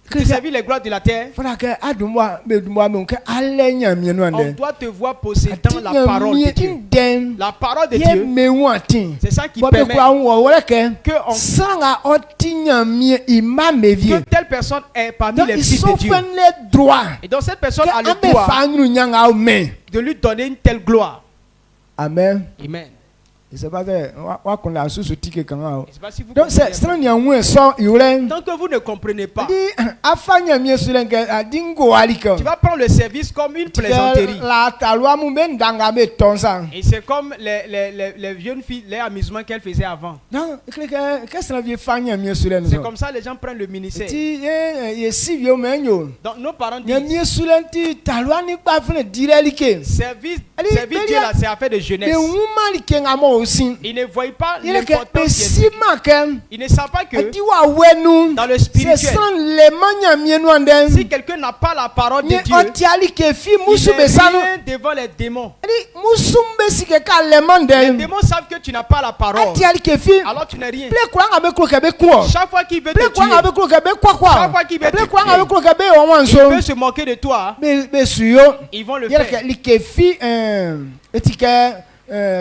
te servir les gloires de la terre, fara ke adumwa be dumwa me ke ale nyamie no on ande doit te voir possédant la parole de Dieu. inden La parole de ye Dieu, me wantin c'est ça qui bo be permet ko wo wore ke que, sanga oti nyamie ima que mevie telle personne est parmi donc les ils fils de sont Dieu. fait les droits Et donc cette personne que a le ambe droit fa anyuru nyanga o me de lui donner une telle gloire. amen Amen. c'est pas vrai wa qu'on a sous ticket quand Je sais pas si vous donc comprenez. c'est strand ya un son yule Tant que vous ne comprenez pas, di afanya mi sulen ke adingo alika tu vas prendre le service comme une plaisanterie. la talwa mu ben danga be tonsa Et c'est comme les jeunes filles, les amusements qu'elles faisaient avant. non qu'est-ce que vie fanya mi sulen C'est comme ça les gens prennent le ministère. ti ye sivio menyo Donc nos parents ya disent, mi sulen ti talwa ni pa fle direlike service Allez, Dieu là, c'est affaire de jeunesse. de woman ke ngamo aussi Ils ne voient pas il est que l'importance. sima ke Ils ne savent pas que ati wa wenu dans le c'est spirituel, sans les manya mienu andem si quelqu'un n'a pas la parole de ni Dieu, otiali ke fi il musu n'est besano rien devant les démons. adi musumbe sike ka le Les mandem démons savent que tu n'as pas la parole. atiali ke fi Alors tu n'es rien. ple kwa ngabe klo ke be kuo Chaque fois qu'il veut ple te kwa tuer, ngabe klo ke be kwa chaque kwa fois qu'il veut te ple kwa ngabe tuer, klo ke be o il wanso veut se moquer de toi. be suyo Ils vont le yele faire. ke li ke fi etike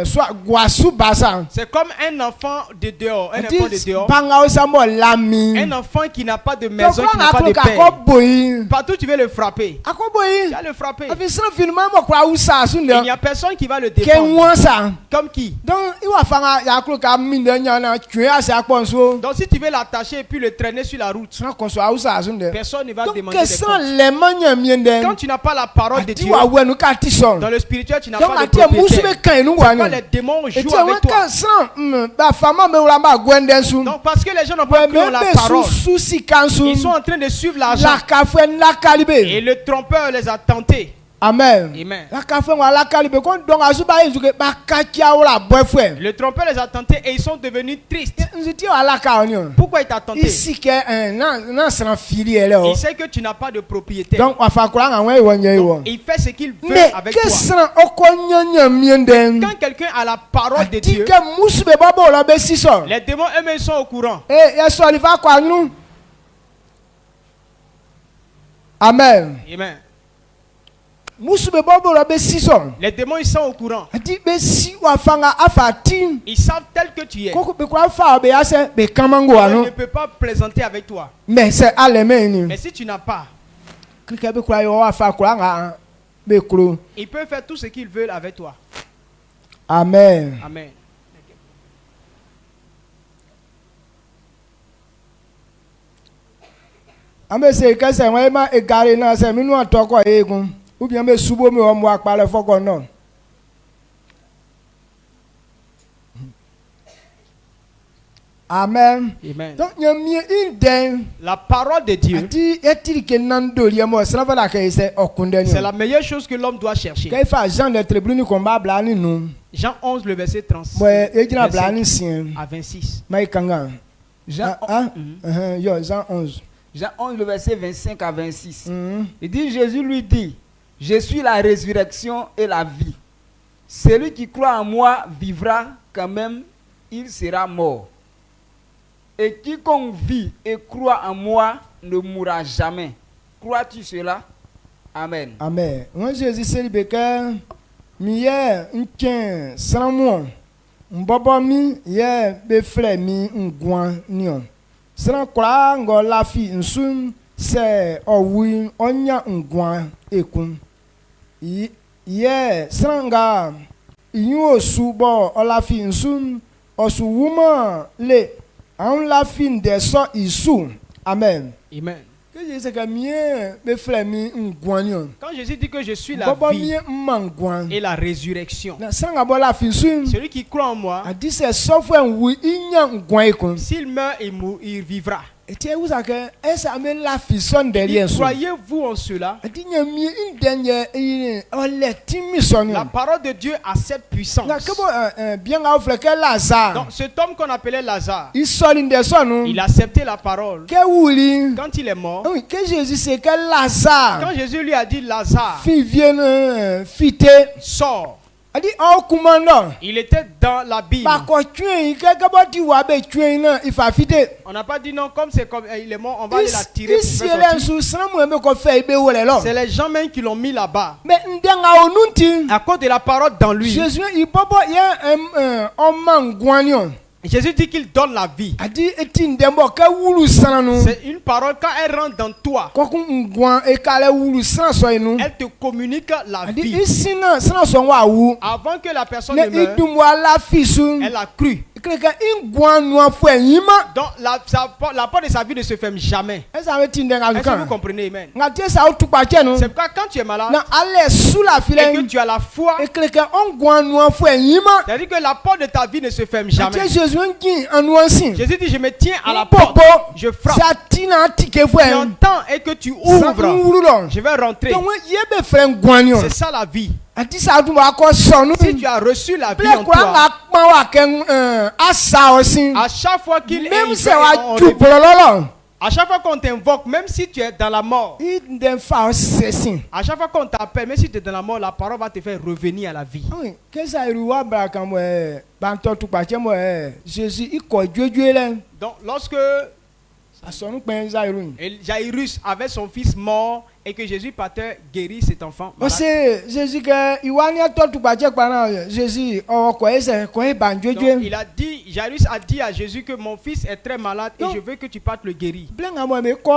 soit guasu basa C'est comme un enfant de dehors. Un ati enfant de dehors. banga osamo lami Un enfant qui n'a pas de donc maison, qui n'a kwa pas de ngaklo ka père. ko boyi Partout tu veux le frapper. akoboyi Tu vas le frapper. afi sra filma mo kwa usa Il n'y sunde a personne qui va le ke défendre. wansa Comme qui? donc iwa fanga ya klo ka minde nyana tue asa kponso Donc si tu veux l'attacher et puis le traîner sur la route, sra konso usa sunde personne ne va donc demander que des sans comptes. les manya miende Quand tu n'as pas la parole de ati Dieu, wa wenu ka ti son dans le spirituel, tu n'as donc pas de ati musu be propriétaire. kan nu C'est wani quand les démons eti jouent avec wa toi. ka sans ba fama me wala ba gwenden su Donc parce que les gens n'ont pas we cru en la me parole, su si kansu ils sont en train de suivre l'argent. la ka fe la Et kalibe le trompeur les a tentés. amen Amen. la ka fe wala kalibe kon donc asu ba yezu ke ba ka kia wala boyfriend Le trompeur les a tentés et ils sont devenus tristes. nziti wala ka oni Pourquoi il t'a tenté? ici que na sra fili ele o Il sait que tu n'as pas de propriétaire. donc wa fa kura ngwe wonye wo Il fait ce qu'il veut mais avec que toi. sra okonyanya miende Quand quelqu'un a la parole de Dieu, atike musu be babo la be siso les démons eux-mêmes sont au courant. ya so li fa kwa nu amen Amen. musu be babo la be siso Les démons ils sont au courant. ati be si wa fanga afati Ils savent tel que tu es. koko be kwa fa be ase be kamango Il anu ne peut pas plaisanter avec toi. mais c'est allemagne ni Mais si tu n'as pas, klika be kwa yo wa fa kwa nga be kro ils peuvent faire tout ce qu'ils veulent avec toi. amen Amen. ambe se ka se wa ma egare na se minu atoko egun ubi ambe subo mi o mo apale foko na amen Amen. donc nyamie inden La parole de Dieu, ati etiri ke nando liye mo sra la ke se okunde c'est ni la meilleure chose que l'homme doit chercher. ke fa Jean de Tribune ni combat bla ni nu Jean 11, le verset 36 mo ejina bla 25 ni sien à 26. mai kanga Jean, yo Jean 11 Jean 11, le verset 25 à 26. Mhm. Il dit, Jésus lui dit, je suis la résurrection et la vie. Celui qui croit en moi vivra quand même, il sera mort. Et quiconque vit et croit en moi ne mourra jamais. Crois-tu cela? Amen. amen moi Jésus seli be ke mi ye nken sramu mbobo mi ye be fle mi ngwan ni on sran kra ngo lafi nsun se owi onya ngwan ekun ye sranga iyun osu bo olafi nsun osu wuma le an lafi ndeso isu amen Amen. que je sais que mien be fle mi ngwan ni on Quand Jésus dit que je suis la bobo vie mi mangwan et la résurrection, na sanga bo lafi nsun celui qui croit en moi, adi se software wu inya ngwan ekun s'il meurt, il vivra. eti wusa ke esa me lafi son derrière so Croyez-vous en cela? adi nya mi indenye yin ole timi son La parole de Dieu a cette puissance. na kebo bien ga ofle ke Lazare Donc cet homme qu'on appelait Lazare, isoli de son il a accepté la parole. ke wuli Quand il est mort, oui que Jésus c'est que Lazare quand Jésus lui a dit Lazare, fi vienne fite sors, adi o commandant il était dans l'abîme. ba ko tuen ke kebo ti wa be tuen na ifa fite On n'a pas dit non, comme c'est comme il est mort, on va aller la tirer pour isi faire ele sortir. su sramu me ko fe ibe wole lo C'est les gens même qui l'ont mis là-bas. mais ndenga onunti À cause de la parole dans lui, Jésus il bobo ye on mangwanion Jésus dit qu'il donne la vie. adi eti ndembo ke wulu sana nu C'est une parole, quand elle rentre dans toi, koku ngwan e kale wulu sana so nu elle te communique la adi vie. isina sana so wa wu Avant que la personne ne ne meure, idum wa la fisu elle a cru. kreke ingwan nu afo enyima Donc la porte de sa vie ne se ferme jamais. esa we ti ndenga Est-ce que vous lukan comprenez? Amen. ngati sa utukpa che nu C'est pourquoi quand tu es malade na ale su la et que file tu as la foi, e kreke ongwan nu afo enyima c'est-à-dire que la porte de ta vie ne se ferme ati jamais. Jésus ngi anu ansin Jésus dit, je me tiens à la porte, popo je frappe. sa tina tike fo Tu en entends et que tu sa ouvres, wulu lo je vais rentrer. donc yebe frère ngwan C'est ça la vie. ati sa dum wa ko so nu Si tu as reçu la vie ble en kwa toi, nga pon wa ke asa osin à chaque fois qu'il est même se on wa revient. ju polololo À chaque fois qu'on t'invoque, même si tu es dans la mort, i den fa sesin à chaque fois qu'on t'appelle, même si tu es dans la mort, la parole va te faire revenir à la vie. oui que ça ru wa bra kan mo banto tu pa che mo Jésus i ko jojo le Donc lorsque asonu pen za ru Jairus avait son fils mort et que Jésus partait guérir cet enfant o malade. se Jésus que i wa ni to tu pa che pa na Jésus o ko ese ko e ban Donc, jojo il a dit, Jairus a dit à Jésus que mon fils est très malade et Non. je veux que tu partes le guérir. blenga mo me ko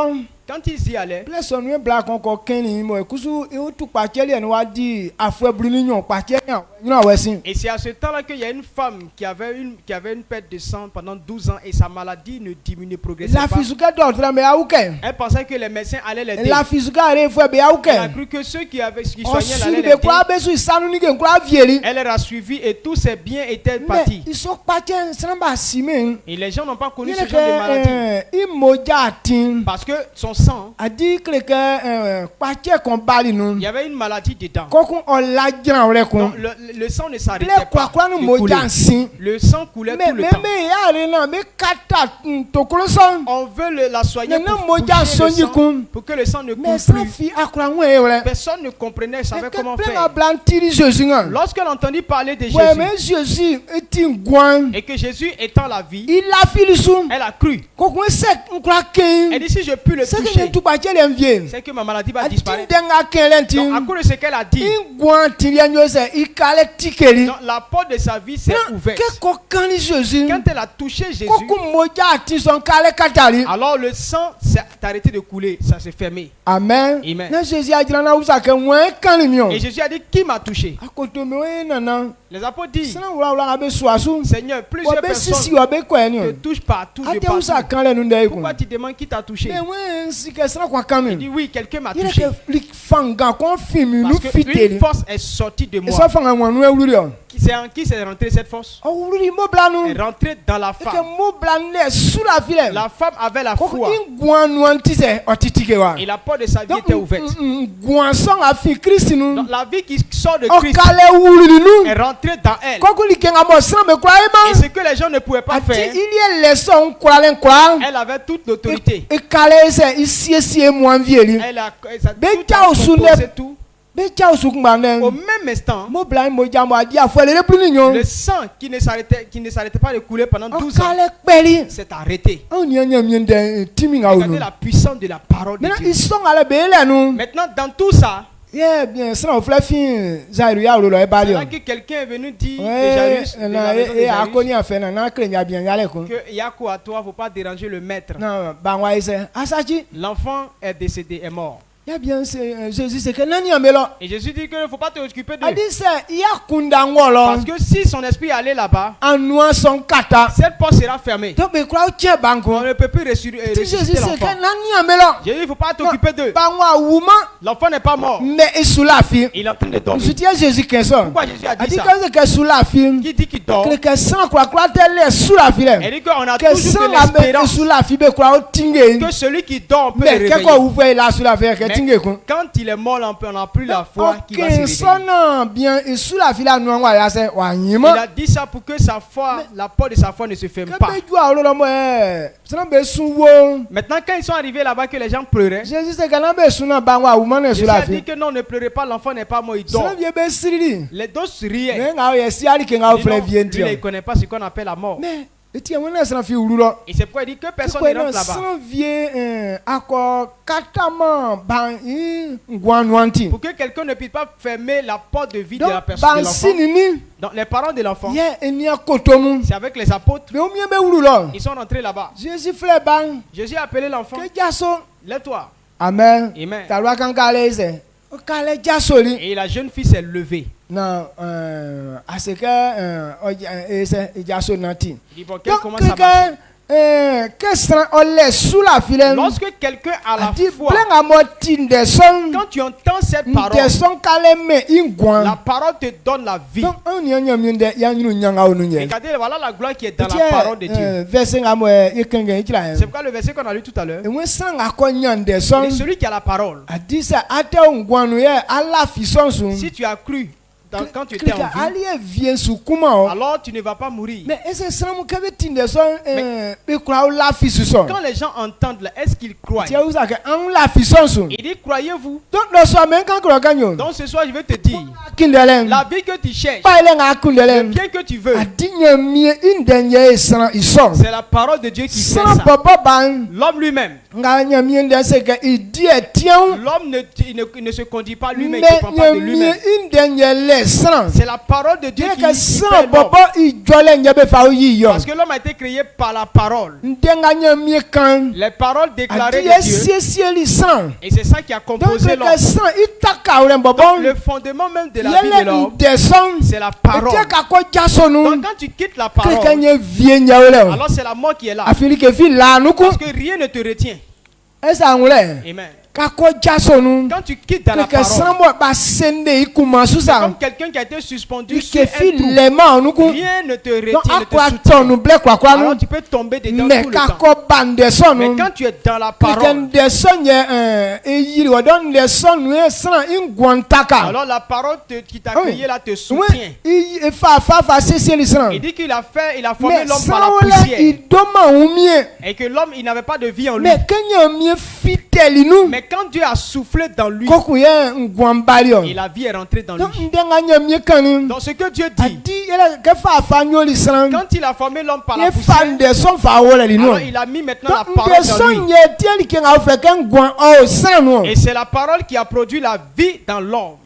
Quand ils y allaient, ble sonu bla kon ko keni mo kusu i tu pa che le ni wa di afo blu ni nyon pa che na wesin et c'est à ce temps-là qu'il y a une femme qui avait une perte de sang pendant 12 ans et sa maladie ne diminuait, progressait la pas. fisuka do tra me auke Elle pensait que les médecins allaient l'aider. la fisuka re fo be auke Elle a cru que ceux qui soignaient ọsùn allaient bẹ l'aider. kura bẹ sùn ìsanu ní kura vieri. Elle leur a suivi et tous ses biens étaient mẹ partis. ìsọpàjẹ sinaba simi. Et les gens n'ont pas connu yẹlẹ ce genre de maladie. kẹ ìmọjà tin. Parce que son sang, àdí kẹlẹkẹ pàjẹ kan bali il nu. y avait une maladie dedans. kọkun ọ̀làjìrán rẹ kun. Donc le sang ne s'arrêtait bílẹ̀ pas kurakura ni de couler. mọjà sin. Le sang coulait tout le mẹ temps. mẹ ìyá rẹ náà mẹ kàtà tòkòrò sàn. On veut la soigner Nana pour, moja boucher le sonji sang, kun. pour que le sang ne mẹ coule sàn plus. fi akura wọn yẹ rẹ. Personne ne comprenait, ne savait comment bílẹ̀ faire. ka bila tiri Jésus ŋa. Lorsqu'elle entendit parler de wẹ̀ Jésus mẹ Jésus ti guan. et que Jésus étant la vie, ìlà filisu. elle a cru. kọkun ẹsẹ nkura Elle kẹ́hìn. dit si je puis le sẹ́kẹ̀ toucher, yẹn tukpàjẹ́ lẹ̀ ń vie. c'est que ma maladie va àti disparaître. dẹ́nga kẹ́lẹ́ ti. Donc à cause de ce qu'elle a dit, ìgbọ́n tìrìyà ni ó sẹ́ ìkàlẹ̀ tìkẹ̀lì. donc, la porte de sa vie s'est ouverte. kẹ́kọ̀ọ́ kan ní Jésus. Quand elle a touché Jésus, kókó mọ́jà àti sọ̀n kálẹ̀ kàtàlí. alors le sang s'est arrêté de couler, ça s'est fermé. amen. Amen. ní Jésus àjìlá náà wúsà kẹ́ wọ́n kàn ní mi o. Et Jésus a dit, qui m'a touché? akoto mi wọ́n yẹn nana. Les apôtres disent, sinna wúlawúla a bẹ sùn àsùn. Seigneur, plusieurs wọ́n bẹ sisi personnes wọ́n bẹ kọ́ ẹ̀ ni o. te touchent partout, de àti wúsà partout. kan lẹ́nu dẹ́ ikùn. Pourquoi tu demandes qui t'a touché? mẹ wọ́n yẹn si kẹ́ sinna kọ́ kan Il mi. dit, oui, quelqu'un m'a yẹ́n touché. kẹ́ fanga kọ́ fi mi lu Parce fi qu'une tèli. force est sortie de moi. ẹsọ fanga wọn nu ewúri o. C'est en qui s'est rentrée cette force? ọwúri mo bila nu. Elle est rentrée dans la eke femme. mo bila nu lẹ sula fi lẹ. La femme avait la kókó foi ìgbọ́n nu ọ̀n ti sẹ̀ ọ̀tí ti kẹ wa. et la porte de sa vie était ouverte. Gùn sọ̀n àfi Kristi nu. Donc la vie qui sort de Christ ọ̀kalẹ̀ wúri nu. est rentrée dans elle. kókó li kẹ́ ń bọ̀ sàn mi kura yé Et ma. ce que les gens ne pouvaient pas àti faire, ilé lẹ́sọ̀ ń kura lẹ́ kura. elle avait toute l'autorité. ìkàlẹ̀ ẹsẹ̀ ìsiesie mu an vieli. Elle a, ça, Mais tout t'as a aussi composé les- tout. bẹ́ẹ̀ jẹ́ oṣù kùnà Au nẹ́. même instant, mo bila mo jà mo àdí àfọ ẹlẹ́rẹ́ bí nìyẹn. le sang qui ne s'arrêtait pas de couler pendant 12 ans ọ̀kalẹ̀ pẹ́ẹ́lí. s'est arrêté. anw ni yẹn mi dẹ timi ŋa o Regardez nu. la puissance de la parole de maintenant Dieu. ìsọ̀ngalẹ̀ bẹ́ẹ̀ lẹ́nu. Maintenant, dans tout ça, yẹ bien sinna o filẹ fin Zairu yà wolo lọ ẹ bá c'est lẹ là o. que quelqu'un est venu dire de wẹ́ẹ́ Jairus, de la maison de Jairus, akoni afẹ na n'a kele nya biyan yalẹ kun. que Yako à toi, faut pas déranger le maître. na bangwa yi sẹ asaji. L'enfant est décédé, est mort. yà bien c'est Jésus c'est que nani yàn bẹ lọ. Et Jésus dit qu'il ne faut pas te occuper a de. di sẹ yà kunda ŋọ Parce lọ. que si son esprit allait là-bas, anua sɔn kata. cette porte sera fermée. tọ́pẹ̀ kura tiẹ̀ On banko. ne peut plus ti Jésus ressusciter c'est que l'enfant. nani yàn bẹ lọ. Jésus, il ne faut pas t'occuper d'eux. bangwa wuma. L'enfant n'est pas mort. mɛ esulafi. Il est en train de dormir. nsutiya Jésus kẹsàn. Pourquoi Jésus a dit adi ça? kẹsàn kẹ sulafi. Qui dit qu'il dort? kẹkẹ san kura tẹ lẹ sulafi Elle lẹ. dit qu'on a kẹ toujours san de la mẹ l'espérance sulafi bẹ kura o tinge. que celui qui dort, on peut mɛ le kẹkọ réveiller. wufẹ la sulafi kẹ Mais tinge kun. quand il est mort, on n'a plus la foi qui va se ok réveiller. sọnà bien sulafi la nu wa ya sẹ wa yin Il mọ. a dit ça pour que sa foi, la porte de sa foi ne se ferme pas. kẹbẹ ju àwọn olólùmọ ẹ sinna bẹ sun wo. Maintenant, quand ils sont arrivés là-bas, que les gens pleuraient, Jésus c'est que n'an bẹ sun na bangwa wuma ne Jésus a dit sulafi. que non, ne pleurez pas, l'enfant n'est pas mort, il dort. sinna vieux bẹ sirili. Les deux riaient. mɛ ŋa yɛ si ali ke ŋa Il dit filɛ non, vie lui, là, il ntɛ ne connaît pas ce qu'on appelle la mort. mɛ eti e wona sran fi wuru lo Et c'est pourquoi il dit que personne ko ne no rentre là-bas. sran vie akọ katama ban ngwanwanti Pour que quelqu'un ne puisse pas fermer la porte de vie de donc la personne, de ban l'enfant. sinini Donc les parents de l'enfant, ye eni akotomu c'est avec les apôtres, be o mie be wuru lo ils sont rentrés là-bas. Jésus frère ban Jésus a appelé l'enfant, ke jaso lève-toi. amen Amen. talwa kan kale se o kale jaso li Et la jeune fille s'est levée. na aseke ese jaso nanti Il dit, bon, comment donc ça marche? que sran ole sous la filen Lorsque quelqu'un a la ati foi, blenga moti ndeson quand tu entends cette parole, ndeson kale me ingwan la parole te donne la vie. donc on y a nyaminde ya nyunu nyanga onu nye Regardez, voilà la gloire qui est dans la parole de Dieu. verset ngamo yekenge ikira C'est pourquoi le verset qu'on a lu tout à l'heure, e we sran akọ nya il ndeson est celui qui a la parole. adi sa ate ngwanu ye ala fisonsu Si tu as cru quand tu étais en vie, ali e vie su kuma o alors tu ne vas pas mourir. mais ese sran mu kebe tindeson be kura la fisuson Quand les gens entendent, là, est-ce qu'ils croient? ti usa ke an la fisonsu Il dit, croyez-vous? donc no so men kan kro kanyo Donc ce soir, je vais te dire, kindelen la vie que tu cherches, pa ile nga le kundelen bien que tu veux, adinya mi indenye sran ison c'est la parole de Dieu qui fait sran ça. bobo ban L'homme lui-même, nga nya mi nden se ke idi etian l'homme ne se conduit pas lui-même, mais il ne prend pas nya de mi lui-même. indenye le sran C'est la parole de Dieu dire qui que fait sran l'homme. bobo ijole nya be fa yi yo Parce que l'homme a été créé par la parole. ndenga nya mi kan Les paroles déclarées adi de Dieu. esiesieli sran Et c'est ça qui a donc composé que l'homme. sran itaka ore bobo Donc le fondement même de la vie de yele l'homme, ndeson c'est la parole. ete ka ko jasonu Donc quand tu quittes la parole, kreke nye vie nya ole o alors c'est la mort qui est là. afili ke fi la nuku Parce que rien ne te retient. esa ngule Amen. ka ko jasonu Quand tu quittes dans la kreke sran parole, bo ba sende ikuma c'est susa comme quelqu'un qui a été suspendu sur ike fi un trou. lema nuku Rien ne te retient, donc ne te akwa soutient. tonu ble kwa kwa Alors nu tu peux tomber dedans mais tout le ka temps. ko bande Mais sonu quand tu es dans la kreke parole, ndeson ye eyiri wa don ndeson nu e sran ingwantaka alors la parole qui t'a Ah oui. créé là te we soutient. i fa sesieli sran Il dit qu'il a formé mais l'homme par la sran wole poussière. idoma umie Et que l'homme, il n'avait pas de vie en lui. mais kenya mie fiteli nu Mais quand Dieu a soufflé dans lui, koku ye ngwambali o et la vie est rentrée dans donc lui. ndenga nya mie kanu Donc ce que Dieu dit, adi ele ke fa nyoli sran quand il a formé l'homme par ye la fa poussière, ndeson fa wole li nu alors il a mis maintenant la donc parole dans ndeson lui. ye tieli ke nga fe ke ngwan o sran nu Et c'est la parole qui a produit la vie dans l'homme.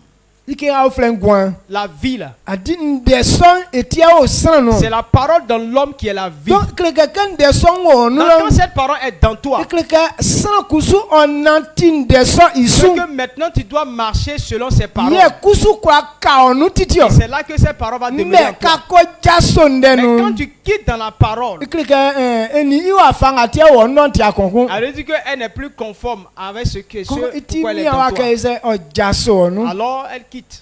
ike nga fe ngwan La vie là. adi ndeson etia o sran nu C'est la parole dans l'homme qui est la vie. donc kreke ke ndeson o nu Donc la quand cette parole est dans toi, kreke sran kusu onanti ndeson c'est isu que maintenant tu dois marcher selon ces paroles. ye kusu kwa ka onu titi o Et c'est là que cette parole va demeurer en mais toi. ka ko jaso Mais quand ndenu tu quittes dans la parole, kreke eni iwa fanga tia wo nonti akonkun elle veut dire qu'elle n'est plus conforme avec ce ko iti pourquoi elle est mi dans awa toi. ke se o jaso onu Alors elle quitte.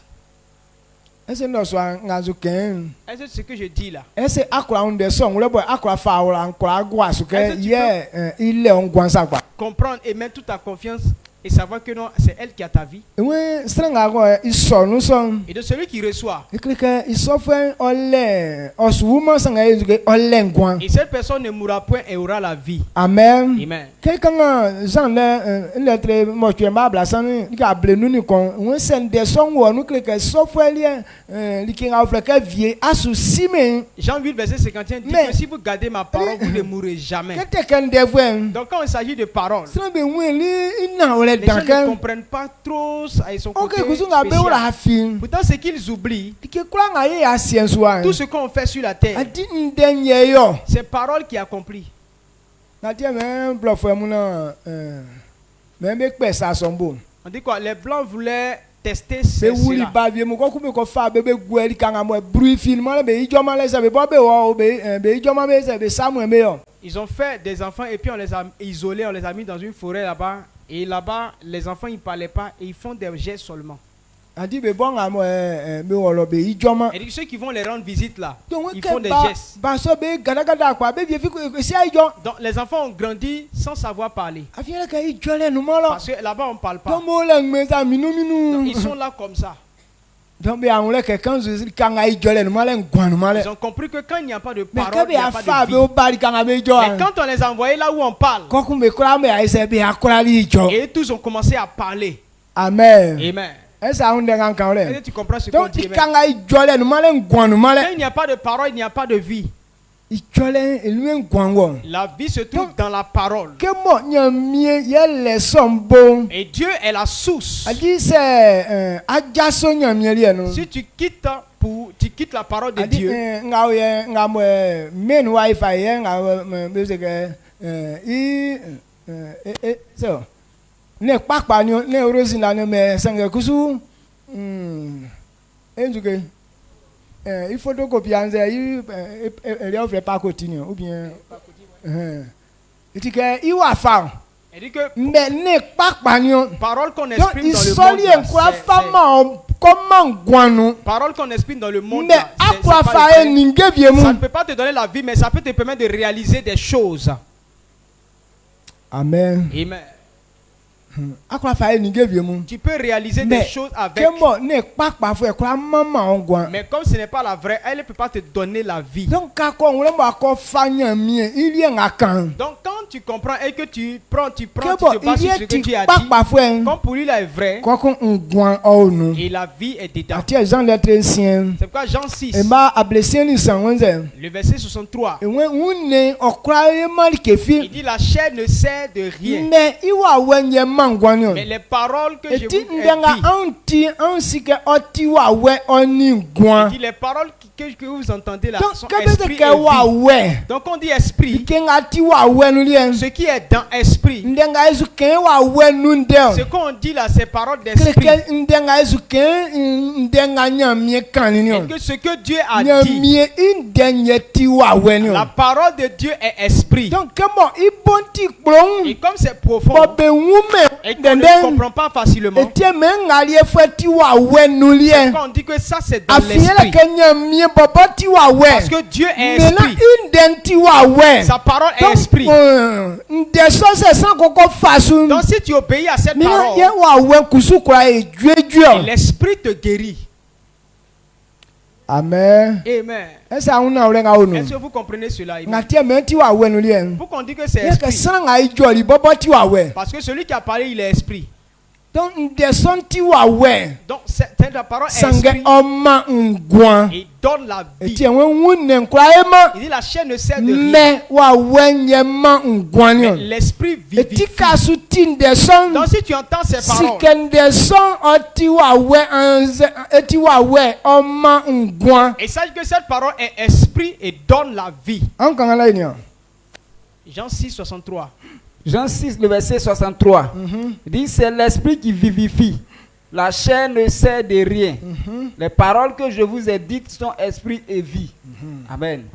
ese ndo so ngazu ken Est-ce que ce que je dis là? ese akora unde so ngule boy akora fa awra nkora agwa so ke Est-ce que tu ye ile ongwansa gba Comprendre et mettre toute ta confiance et savoir que non, c'est elle qui a ta vie. we strenga go iso nu so Et de celui qui reçoit. kreke iso fe ole osuwuma sanga ezuke ole ngwan Et cette personne ne mourra point et aura la vie. amen Amen. kekanga Jean le lettre mo tu ma bla san ni ka ble nu ni kon we sen de son wo nu kreke so fe li li kinga ofle ke vie asu sime Jean 8, verset 51 dit Mais- que si vous gardez ma parole, vous ne mourrez jamais. kete ken de vwen Donc quand il s'agit de parole, sran be wen li ina ole les gens ne danken comprennent pas trop ça et son côté ok kusunga be ora spécial. hafi Pourtant, ce qu'ils oublient, dike kura nga ye asiensu wa tout ce qu'on fait sur la terre, adi ndenye yo c'est parole qui accomplit. na tie me blofo mu na me be pesa sombo On dit quoi? Les Blancs voulaient tester be wuli cela. ba vie mu ko ku be ko fa be gueli kanga mo bruit film ma be ijoma le se be bo be wo be ijoma be se be samu be yo Ils ont fait des enfants et puis on les a isolés, on les a mis dans une forêt là-bas. Et là-bas, les enfants ils parlaient pas et ils font des gestes seulement. adi be bon nga mo be wo lo be ijoma Et ceux qui vont les rendre visite là, donc ils ke font des ba gestes. ba so be gada gada kwa be vie fi ko si ijo Donc les enfants ont grandi sans savoir parler. afiele ka ijole nu mo lo Parce que là-bas on parle pas. donc mo le me za minu Donc, minu ils sont là comme ça. donc be anule ke kan zo kanga ijole nu mo le ngwan nu mo le Ils ont compris que quand il n'y a pas de mais parole, ke il be n'y a pas afa de be o vie. bari kanga be ijo Mais quand on les a envoyés là où on parle, ko ku be kura me aise be akora li ijo et tous ont commencé à parler. amen Amen. esa unde kan kan Est-ce le que tu comprends ce qu'on donc dit? Amen. ikanga ijole nu mo le ngwan nu mo Quand le il n'y a pas de parole, il n'y a pas de vie. ichole eluen gwango. La vie se trouve dans la parole. Kemo nyamie yele sombo. Et Dieu est la source. Adi se ajaso nyamie lieno. Si tu quittes la parole de Dieu, ngawe ngamwe main wifi ye ngawe music so ne kpakpa ni ne rosina ne me sange kusu enjuke il photocopie anze il offre pas continuer ou bien etike iwa fa elle dit que mais ne kpakpa ni parole qu'on exprime dans le isoli monde, enkura fama comment guanu parole qu'on exprime dans le monde, mais akwa fa eninge biemu ça ne peut pas te donner la vie, mais ça peut te permettre de réaliser des choses. Amen. Amen. Akwa fa eninge biemu Tu peux réaliser des choses avec. Kemo ne kpakpa fo ekura mama ongwan. Mais comme ce n'est pas la vraie, elle ne peut pas te donner la vie. Donc kako ngule mo akọ fanya mie ili ngakan. Donc quand tu comprends et que tu te Kebo bases sur ce que tu as dit, kpakpa fo en. comme pour lui là est vrai, Koko ngwan onu. et la vie est dedans. Ati Jean lettre ancien. C'est pourquoi Jean 6, E ma ablesien ni sanwenze. le verset 63, E wen une okra ye mal il kefi. dit la chair ne sert de rien. Mais iwa wenye mangwanyo. Mais les paroles que je Eti vous ai ndenga dites, anti ansike oti wa we oni il gwan. dit les paroles que vous entendez là Donc sont kebe esprit ke et wa vie. we. Donc on dit esprit, Kenga ti wa we nu lien. ce qui est dans esprit. Ndenga esu ken wa we nu ndel. Ce qu'on dit là, c'est paroles d'esprit. Kreke ndenga esu ken ndenga nyamie kanini. Et que ce que Dieu a dit, Nyamie indenye ti wa we ni. la parole de Dieu est esprit. Donc kemo ibonti kplong. Et comme c'est profond Bobe wume et qu'on ne denden. comprend pas facilement, Etie me ngali efwe ti wa we nu lien. quand on dit que ça c'est dans Afiele l'esprit, ke nyamie bobo ti wa we. parce que Dieu est Maintenant esprit, inden ti wa we. sa parole est esprit. Nde so se san koko fasu. Donc si tu obéis à cette Mina ye parole, wa we kusu kwa et ejue. l'esprit te guérit. Amen. Amen. Esa una olenga onu. Est-ce que vous comprenez cela? Amen. Ngatie me ti wa we nu lien. Pourquoi on dit que c'est Ye ke esprit? san nga ijoli bobo ti wa we. Parce que celui qui a parlé, il est esprit. Donc nde son ti wa we. Donc la parole est Sange esprit oma ngwan. et donne la vie. Etie we wunne nkwa ema. Il dit la chair ne sert de rien. Me wa we nyema ngwan Mais ni. l'esprit vivifie. Eti kasu ti nde son. Donc si tu entends ces Si paroles, kende son oti wa we anze eti wa we oma ngwan. et sache que cette parole est esprit et donne la vie. Ankanga la ni. Jean 6, 63. Jean 6, le verset 63. Il dit, c'est l'esprit qui vivifie. La chair ne sert de rien. Les paroles que je vous ai dites sont esprit et vie. Amen.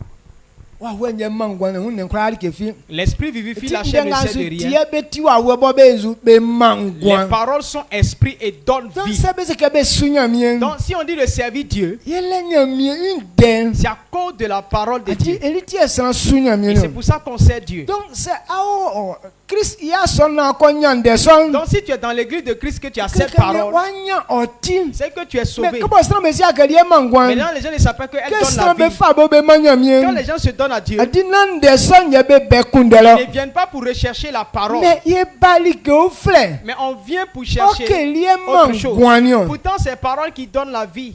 Wa we nyema ngwan hu ne nkwa ali kefi. L'esprit vivifie, la chair ne sert de rien. Tie be ti wa we bo be zu be mangwan. Les paroles sont esprit et donnent Donc vie. ça veut dire que be sunya mien. Donc si on dit de servir Dieu, Yele nyamie inden. c'est à cause de la parole de Ati Dieu. eli ti esan sunya mien. Et c'est pour ça qu'on sert Dieu. Donc c'est ao Christ ya son na ko nyande son. Donc si tu es dans l'église de Christ que tu as cette Que parole, wanya oti. c'est que tu es Mais sauvé. comment ça me sia que lié mangwan? Maintenant les gens ne savent pas qu'elle Que donne la ça me vie. fa bo be manya Quand mien. les gens se donnent à Dieu, Adi nan de son ye be be kundelo. ils ne viennent pas pour rechercher la parole, Mais ye bali ke o fle. mais on vient pour OK chercher lié autre chose. mangwan. Pourtant, ces paroles qui donnent la vie.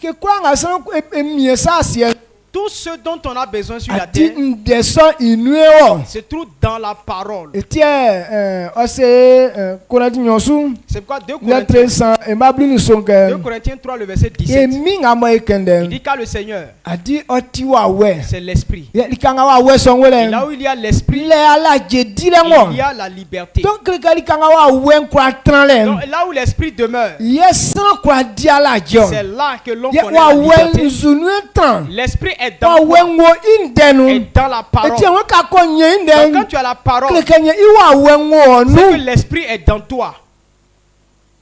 Que quoi nga san mie sa sie. Tout ce dont on a besoin sur la Adi terre de son inue o. se trouve dans la parole. Eti ose Corinthiens nyosu. C'est pourquoi 2 Lettre Corinthiens, 100 e mabli ni 2 sonke. Corinthiens 3, le verset E 17. mi nga mo Il ekende. dit car le Seigneur, Adi oti wa we. c'est l'esprit. Ye likanga wa we son Et wele. là où il y a l'esprit, Le ala je di le ngo. il y a la liberté. Donc le likanga wa we nkwa tran le. Donc là où l'esprit demeure, Yes san kwa di ala jo. c'est là que l'on Ye connaît wa la we liberté. nzunu tran. L'esprit est Wa dans we toi ngo indenu. et dans la parole. Eti won ka ko nye Donc quand inden. tu as la parole, Klekenye iwa we ngo c'est que nu. l'esprit est dans toi.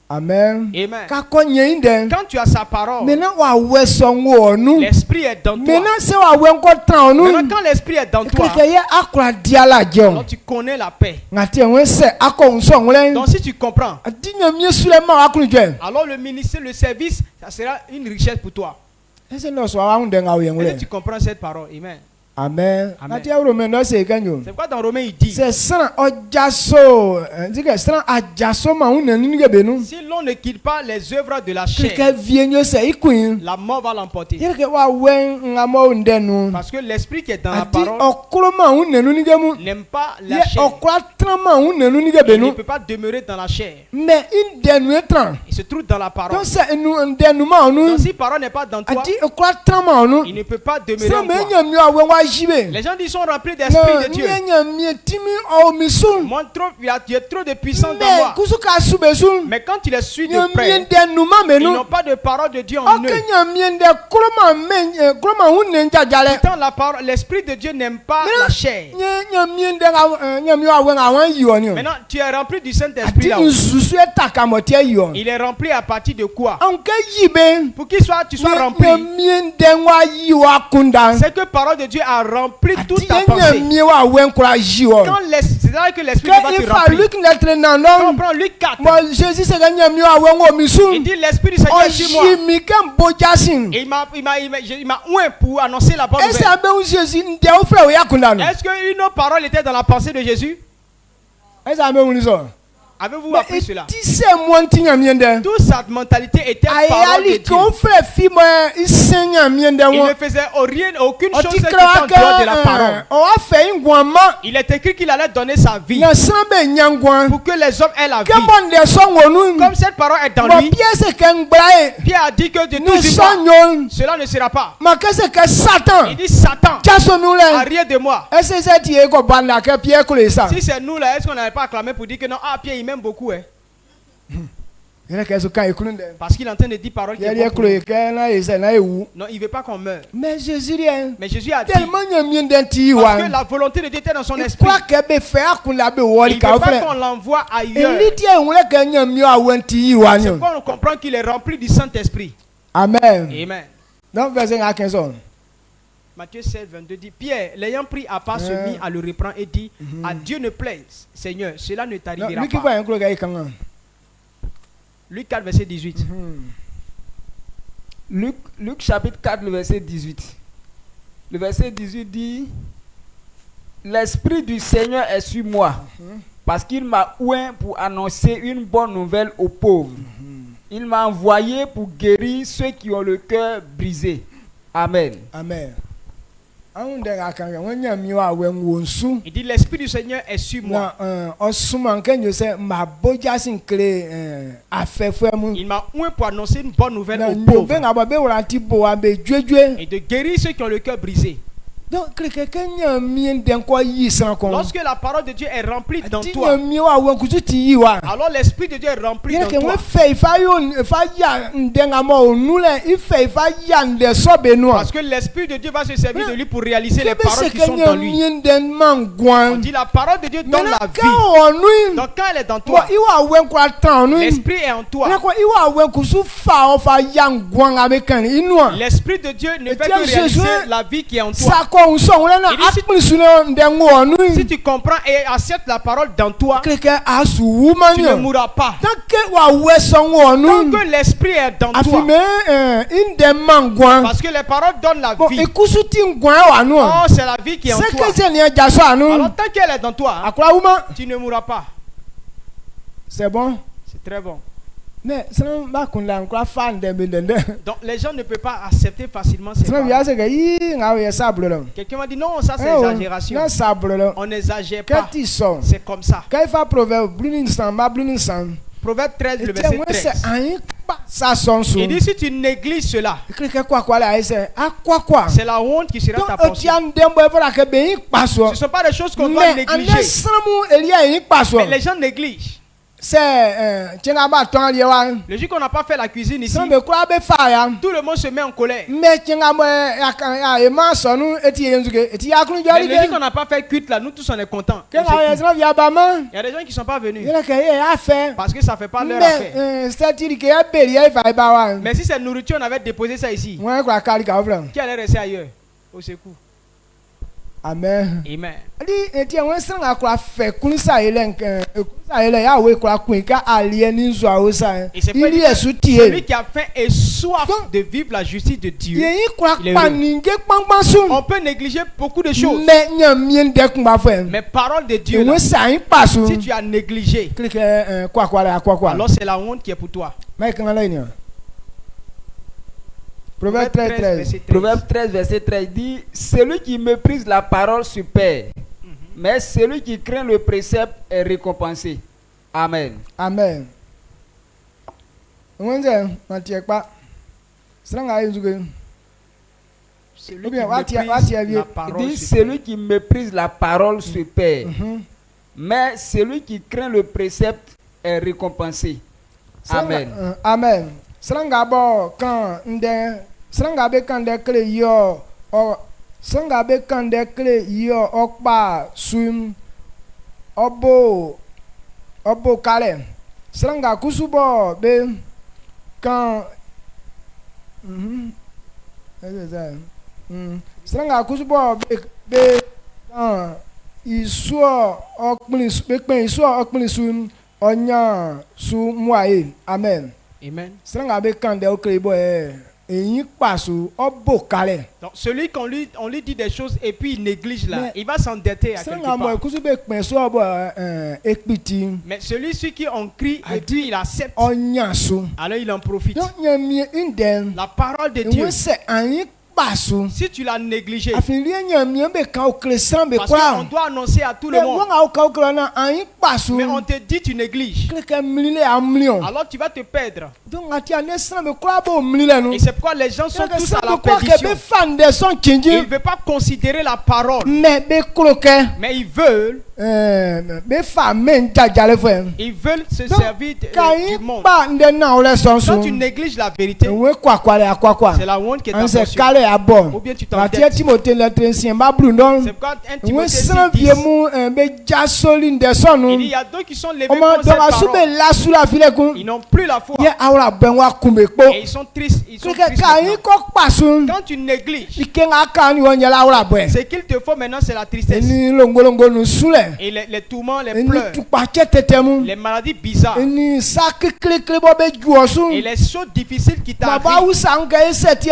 Amen. Amen. Ka ko nye inden. Quand tu as sa parole, Maintenant wa we son ngo nu. l'esprit est dans toi. Maintenant se wa we ngo tran nu. Maintenant, quand l'esprit est dans toi, Klekeye akura di ala jo. alors tu connais la paix. Ngati won se akọ nso nglen. Donc si tu comprends, Adinya mi Sulaiman akunu je. alors le ministère, le service, ça sera une richesse pour toi. Ese no so wa hunde nga Est-ce nglen. que tu comprends cette parole? Amen. Amen. Amen. Ati Romain no se kanyo. C'est pourquoi dans Romains il dit, C'est sans ojaso, ndike sans ajaso ma une ninge benu. si l'on ne quitte pas les œuvres de la chair, Keke vienyo se ikuin. la mort va l'emporter. Yeke wa wen ngamo ndenu. Parce que l'esprit qui est dans la Ati parole okuloma une ninge mu. n'aime pas Ye la chair. okwa trama une ninge Il ne benu. peut pas demeurer dans la chair. Mais in denu etran. Il se trouve dans la parole. Donc c'est nous ndenu ma onu. Donc si parole n'est pas dans toi, Ati okwa trama onu. il ne peut pas demeurer Sans en toi. me nyamyo awen wa jibe. Les gens disent sont remplis d'esprit de Dieu. Montre trop, tu es trop de puissance dans moi. Mais quand tu les suis de près, ils n'ont pas de parole de Dieu en eux. Pourtant, la parole, l'esprit de Dieu n'aime pas la chair. Maintenant, tu es rempli du Saint-Esprit là-haut. Il est rempli à partir de quoi? Pour qu'il soit, tu sois rempli. C'est que la parole de Dieu a rempli toute ta pensée. Quand c'est là que l'esprit va te remplir. Quand on prend Luc 4, il dit l'esprit du Seigneur est sur moi. Et il m'a oint pour annoncer la bonne nouvelle. Est-ce qu'une autre parole était dans la pensée de Jésus? Avez-vous appris cela? Toute sa mentalité était parole de Dieu. Il ne faisait rien, aucune chose qui était en dehors de la parole. Il est écrit qu'il allait donner sa vie pour que les hommes aient la vie. Comme cette parole est dans lui, Pierre a dit que de tous cela ne sera pas. Il dit Satan, arrière de moi. Si c'est nous là, est-ce qu'on n'avait pas acclamé pour dire que non, ah Pierre il m'aime beaucoup hein? Parce qu'il est en train de dire parole qui est bonne pour nous. Non, il ne veut pas qu'on meure. Mais Jésus Mais Jésus a dit, parce que la volonté de Dieu était dans son esprit. Il ne veut pas qu'on l'envoie ailleurs. C'est pourquoi on comprend qu'il est rempli du Saint-Esprit. Amen. Amen. Donc, verset 15. Matthieu 16, 22 dit, Pierre, l'ayant pris à part, se mit à le reprendre et dit, à Dieu ne plaise, Seigneur, cela ne t'arrivera pas. Luc 4, verset 18. Luc chapitre 4, le verset 18. Le verset 18 dit, l'Esprit du Seigneur est sur moi, parce qu'il m'a oint pour annoncer une bonne nouvelle aux pauvres. Il m'a envoyé pour guérir ceux qui ont le cœur brisé. Amen. Amen. Il dit l'Esprit du Seigneur est sur moi. Il m'a oint pour annoncer une bonne nouvelle aux pauvres et de guérir ceux qui ont le cœur brisé. Lorsque la parole de Dieu est remplie dans toi, alors l'Esprit de Dieu est rempli dans toi. Parce que l'Esprit de Dieu va se servir de lui pour réaliser les paroles qui sont dans lui. On dit la parole de Dieu donne la vie. Donc quand elle est dans toi, l'Esprit est en toi. L'Esprit de Dieu ne fait que réaliser la vie qui est en toi. Si tu comprends et acceptes la parole dans toi, tu ne mourras pas. Tant que l'Esprit est dans toi, parce que les paroles donnent la vie. Oh, c'est la vie qui est en toi. Alors tant qu'elle est dans toi, tu ne mourras pas. C'est bon? C'est très bon. Donc les gens ne peuvent pas accepter facilement ces paroles. Quelqu'un m'a dit non, ça c'est exagération. On n'exagère pas. C'est comme ça. Proverbe 13, le verset 13. Il dit si tu négliges cela, c'est la honte qui sera ta portion. Ce ne sont pas des choses qu'on doit négliger. Mais les gens négligent. Le jour qu'on n'a pas fait la cuisine ici, tout le monde se met en colère. Mais le jour qu'on n'a pas fait cuite là, nous tous on est contents. Il y a des gens qui ne sont pas venus parce que ça ne fait pas leur affaire. Mais si c'est nourriture, on avait déposé ça ici. Qui allait rester ailleurs? Au secours. Amen. Amen. Adi eti enwe sanga akwa fe kunisa ile nke kunisa ile ya we kwa kwinka alien nzo awosa. Et c'est pas Ili dit que esu celui tie. qui a faim et soif Donc, de vivre la justice de Dieu. Yeyi kwa Il est paninge kpangbansum. On peut négliger beaucoup de choses. Mais nyamien de kumba fe. Mais parole de Dieu, là, Enwe sa yin pasu. si tu as négligé, Clique kwa la. alors c'est la honte qui est pour toi. Mike ngala ni. Proverbe 13. verset 13. Proverbe 13, verset 13 dit, celui qui méprise la parole se perd, mais celui qui craint le précepte est récompensé. Amen. Amen. Mwenze matiekpa. Sranga yuzuge. Celui Ou bien, qui wati méprise avié. la Il parole dit, se celui qui méprise la parole se perd, Mhm. mais celui qui craint le précepte est récompensé. Amen. Amen. Sranga bo kan nde sranga be kan de kle yo o sranga be kan de kle yo okpa swim obo kale. Sranga kusubo be kan sranga kusubo be kan isuo okpin swim onya su muaye. Amen. Amen. Sranga be kan de okle bo eyin pasu obo kale. Donc celui qu'on lui dit des choses et puis il néglige là, Mais- il va s'endetter à quelque Sranga mo part. kusu be kpen so obo ekpiti Mais celui qui en crie et puis il accepte, onya su. alors il en profite. Donc nyamie inden La parole de Dieu, enwe se ayin pasu. si tu l'as négligé, Afin liye nyamie be kan okle san be parce qu'on kwa. doit annoncer à tout le Mais monde, wanga o ka okle na ayin pasu. mais on te dit tu négliges, Kleke mlile amlion. alors tu vas te perdre. Donc ati ane san be kwa bo mlile nu. Et c'est pourquoi les gens sont Kleke tous san à la be kwa ke perdition. be fan de son Ils kinji. ne veulent pas considérer la parole, Mais be kloke mais ils veulent be fa men jajale fo. se Donc, servir du monde. ba nde na ole son Quand so. tu négliges la vérité, Enwe kwa c'est la honte qui est ta an se portion. kale abo. Ou bien tu La tie t'endettes. Timothée lettre ancien ba brundon. C'est pourquoi 1 Enwe Timothée 6, san 10, vie mu be jasoli nde son il dit, il nu. y a deux qui sont levés Omo contre do cette asu be parole. la su la file kun. Ils n'ont plus la foi. Ye awra ben wa kumbe kpo. Et ils sont tristes. Ils sont Kleke tristes ka yin maintenant. ko pasu. Quand tu négliges, Ikenga ka ni won yela awra bo. ce qu'il te faut maintenant, c'est la tristesse. Eni longolongo nu sule. Et les tourments, les Eni pleurs, tukpa tetemu. les maladies bizarres Eni sak kle bo be juosu. et les choses difficiles qui Baba t'arrivent. usa nga esetie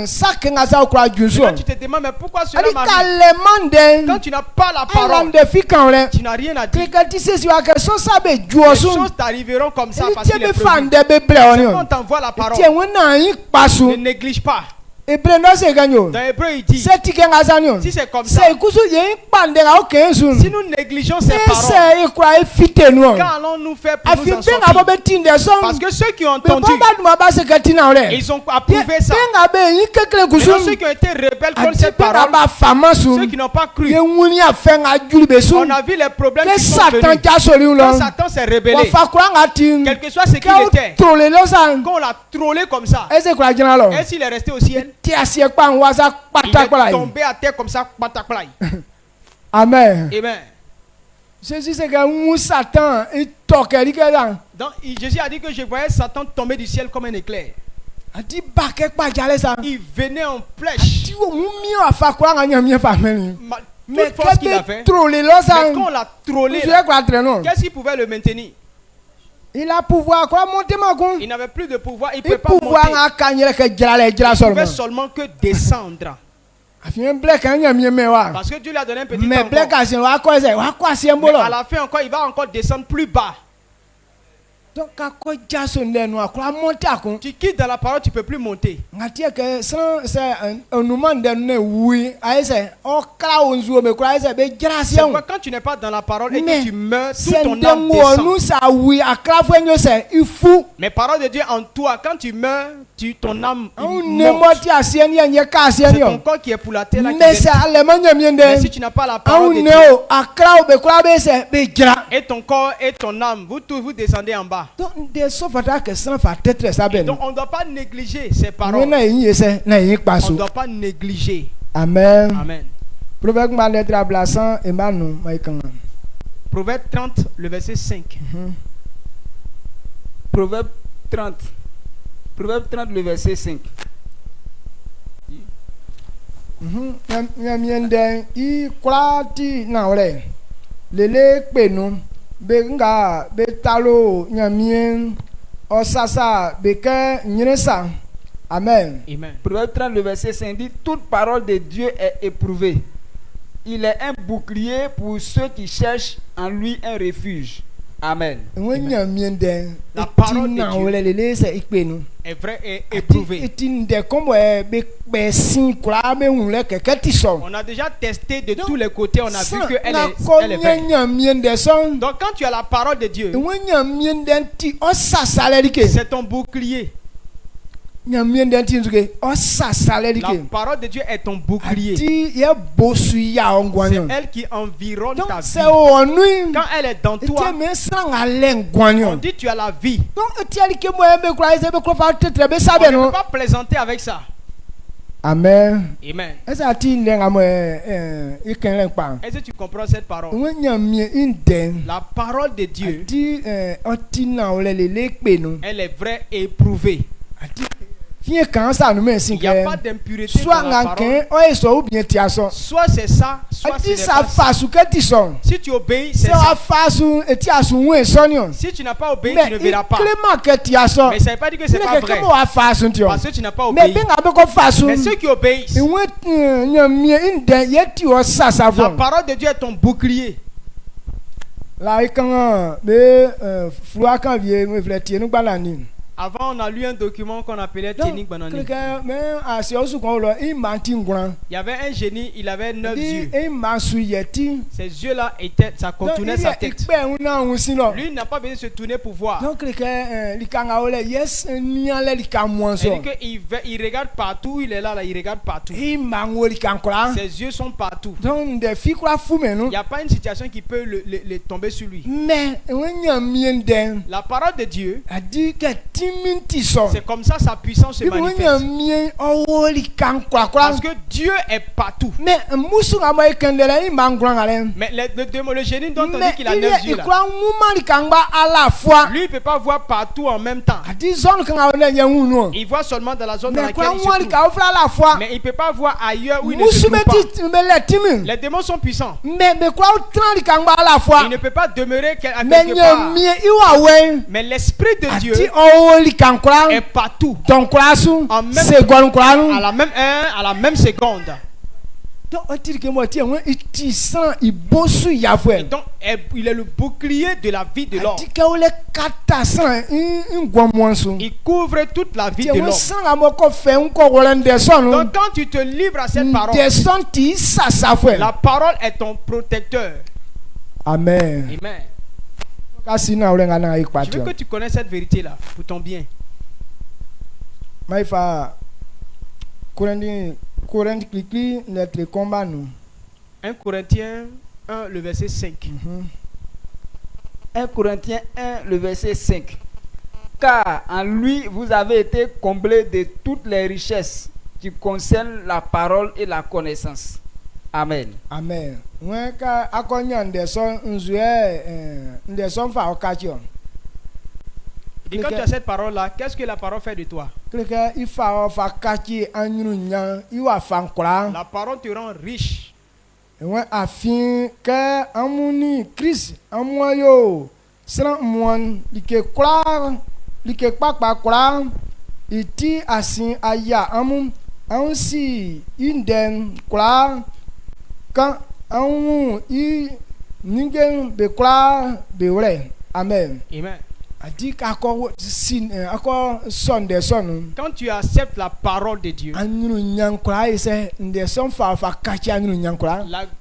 sak nga sa okra juso. Quand tu te demandes, mais pourquoi cela Adi m'arrive? ka le mande. Quand tu n'as pas la Alam parole, de fi kan le. tu n'as rien à dire. Kleke ti se si wa ke so sa be Les juosu. choses t'arriveront comme ça Eni parce tie qu'il be est fan prévu. de be ble C'est oni. quand on t'envoie la parole. Tie won na yin Ne pasu. néglige pas. E bre no se ganyo. Dans Hébreu, il dit, Se ti ke nga sa ni. si c'est comme ça, Se kusu yin pande ga o ke sun. si nous négligeons ces paroles, Ese ikura efite nu. quand allons-nous faire pour Afi nous en benga bo sortir? be tinde son. Parce que ceux qui ont Be entendu, bomba duma ba se ke tina ole. ils ont approuvé ça. Benga be yin kekele Maintenant, ceux kusun. qui ont été rebelles contre Ati cette benga parole, ba fama ceux sun. qui n'ont pas cru, Ye wuni a fe nga juli be on sun. a vu les problèmes Ke qui sont Satan venus. ja soli Quand lo. Satan s'est Wa rebellé, fa kura nga tin. quel que soit ce qu'il Ke o était, trole lo sa. quand on l'a trollé comme ça, Ese kura jina lo. et s'il est resté au ciel, Ti asie pa nwa sa il pata kpala est yi. tombé à terre comme ça, pataklaï. Amen. Amen. Jésus c'est que mu Satan i toke li ke dan. Donc, Jésus a dit que je voyais Satan tomber du ciel comme un éclair. Ati ba ke pa jale sa. Il venait en flèche. Ti wo mu mi a fa kura nga nyamie fa meni. Mais Toute force qu'il que avait. be trole lo sa. Mais quand on l'a trollé, Tu là, es quoi traînon? qu'est-ce qui pouvait le maintenir? Il a pouvoir quoi monter ma con. Il n'avait plus de pouvoir, il ne Il pouvait pas pouvoir monter. a kanyere ke jala Il jala pouvait seulement. seulement que descendre. Afin black anya mi me wa. Parce que Dieu lui a donné un petit Mais temps black encore. asin wa ko se wa ko asin Mais bolo. à la fin encore, il va encore descendre plus bas. Donc ka ko jaso ndenu akora monter akon. Tu quittes dans la parole, tu ne peux plus monter. Ngatie ke sans c'est un numan de ne oui aise o kra onzu me kra aise be jara C'est asin. pourquoi quand tu n'es pas dans la parole et Mais que tu meurs, tout c'est ton âme ndengo descend. nous ça oui akra fo nyo se ifu. Mais parole de Dieu en toi, quand tu meurs, ton âme il On monte. ne moti asien ye nye ka asien C'est ton yo. corps qui est pour la terre. Là, qui Mais descend. c'est allemand nyamie Mais si ndé. tu n'as pas la On parole de Dieu, ne o akra be kra be se be jara. et ton corps et ton âme, vous tous vous descendez en bas. Donc de sofata que sans fa tetre sa ben. Donc on ne doit pas négliger ces On paroles. na yin yese na yin On paso. ne doit pas négliger. Amen. Amen. Proverbe ma lettre à blasan et manu maïkan. Proverbe 30, le verset 5. Proverbe 30. Proverbe 30, le verset 5. nyamiende I kwati na ole lele kpenu be nga be talo nyamien osasa be ke nyinesa. Amen. Amen. Proverbe 30, le verset 5 dit: toute parole de Dieu est éprouvée. Il est un bouclier pour ceux qui cherchent en lui un refuge. Amen. La parole de Dieu est vraie et éprouvée. On a déjà testé de tous les côtés, on a vu qu'elle est vraie. Donc quand tu as la parole de Dieu, c'est ton bouclier. La parole de Dieu est ton bouclier. C'est elle qui environne ta vie. Quand elle est dans toi, on dit tu as la vie. On ne peut pas plaisanter avec ça. Amen. Amen. Est-ce que tu comprends cette parole? La parole de Dieu, elle est vraie et éprouvée. Il n'y a pas d'impureté dans la parole. Soit c'est ça, soit ce n'est pas ça. Si tu obéis, c'est ça. Si tu n'as pas obéi, tu ne verras pas. Mais ça ne veut pas dire que ce n'est pas vrai. Parce que tu n'as pas obéi. Mais ceux qui obéissent, la parole de Dieu est ton bouclier. Avant, on a lu un document qu'on appelait Technique Banani. Il y avait un génie, il avait 9 yeux. Ces yeux-là, ça contournait sa tête. Lui, il n'a pas besoin de se tourner pour voir. Il regarde partout, il est là, il regarde partout. Ses yeux sont partout. Il n'y a pas une situation qui peut le tomber sur lui. La parole de Dieu, c'est comme ça sa puissance se manifeste. Parce que Dieu est partout. Mais le génie dont on dit qu'il a 9 yeux là, lui il ne peut pas voir partout en même temps. Il voit seulement dans la zone dans laquelle il se trouve. Mais il ne peut pas voir ailleurs où il ne se trouve pas. Les démons sont puissants. Il ne peut pas demeurer à quelque part. Mais l'esprit de Dieu est partout. En même, à la même seconde. Et donc, il est le bouclier de la vie de l'homme. Il couvre toute la vie de l'homme. Donc, quand tu te livres à cette parole, la parole est ton protecteur. Amen. Amen. Je veux que tu connaisses cette vérité-là pour ton bien. Maïfa, Corinthiens, notre combat nous. 1 Corinthiens 1, le verset 5. 1 Corinthiens 1, le verset 5. Car en lui, vous avez été comblés de toutes les richesses qui concernent la parole et la connaissance. Amen. Amen. Ouais, quand akonya ndeson nzué ndeson fa okachio. Et quand tu as cette parole-là, qu'est-ce que la parole fait de toi? La parole te rend riche. Ouais, afin que amuni Christ amoyo sera mon like pakpa kra iti asin aya amun ansi inden kra quand amu I ningen be kra be wre. Amen. Amen. Quand tu acceptes la parole de Dieu, la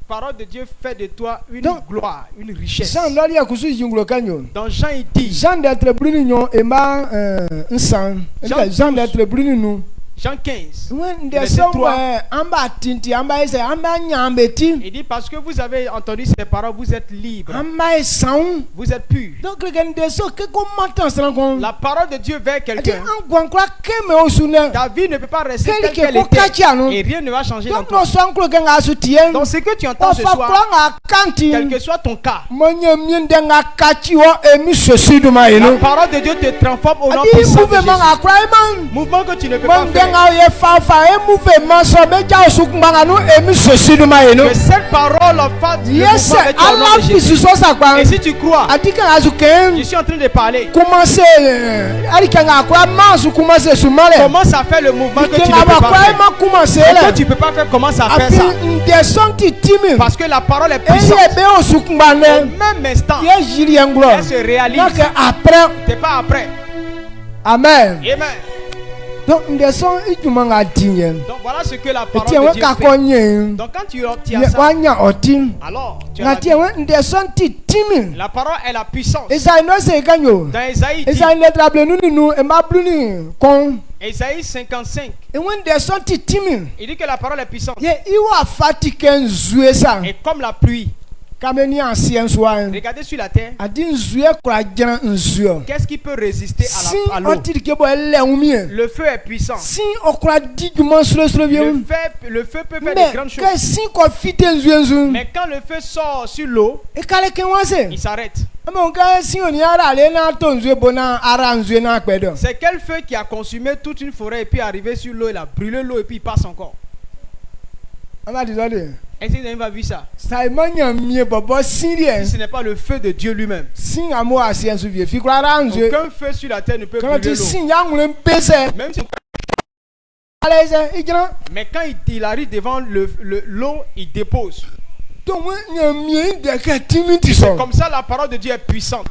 parole de Dieu fait de toi une gloire, une richesse. Dans Jean il dit, Jean 15, verset 3. Il dit parce que vous avez entendu ces paroles, vous êtes libres. Vous êtes purs. La parole de Dieu vers quelqu'un. Ta vie ne peut pas rester telle qu'elle était. Et rien ne va changer dans toi. Donc ce que tu entends ce soir, quel que soit ton cas, la parole de Dieu te transforme au nom puissant de Jésus. Mouvement que tu ne peux pas faire. Que cette parole fasse le mouvement avec toi au nom de Jésus. Et si tu crois, je suis en train de parler. Commence à faire le mouvement que tu ne peux pas faire. Ce que tu ne peux pas faire, commence à faire ça. Parce que la parole est puissante. Au même instant, elle se réalise. Tu n'es pas après. Amen. Amen. Donc voilà ce que la parole de Dieu fait. Donc quand tu obtiens ça, alors tu as la parole est la puissance. Dans Ésaïe 10, Ésaïe 55, il dit que la parole est puissante. Et comme la pluie. Regardez sur la terre. Qu'est-ce qui peut résister à l'eau? Le feu est puissant. Le feu peut faire de grandes choses. Mais quand le feu sort sur l'eau, il s'arrête. C'est quel feu qui a consumé toute une forêt et puis arrivé sur l'eau, il a brûlé l'eau et puis il passe encore. Est-ce que vous avez vu ça? Si ce n'est pas le feu de Dieu lui-même. Aucun feu sur la terre ne peut brûler l'eau. Même si... Mais quand il arrive devant l'eau, il dépose. C'est comme ça la parole de Dieu est puissante.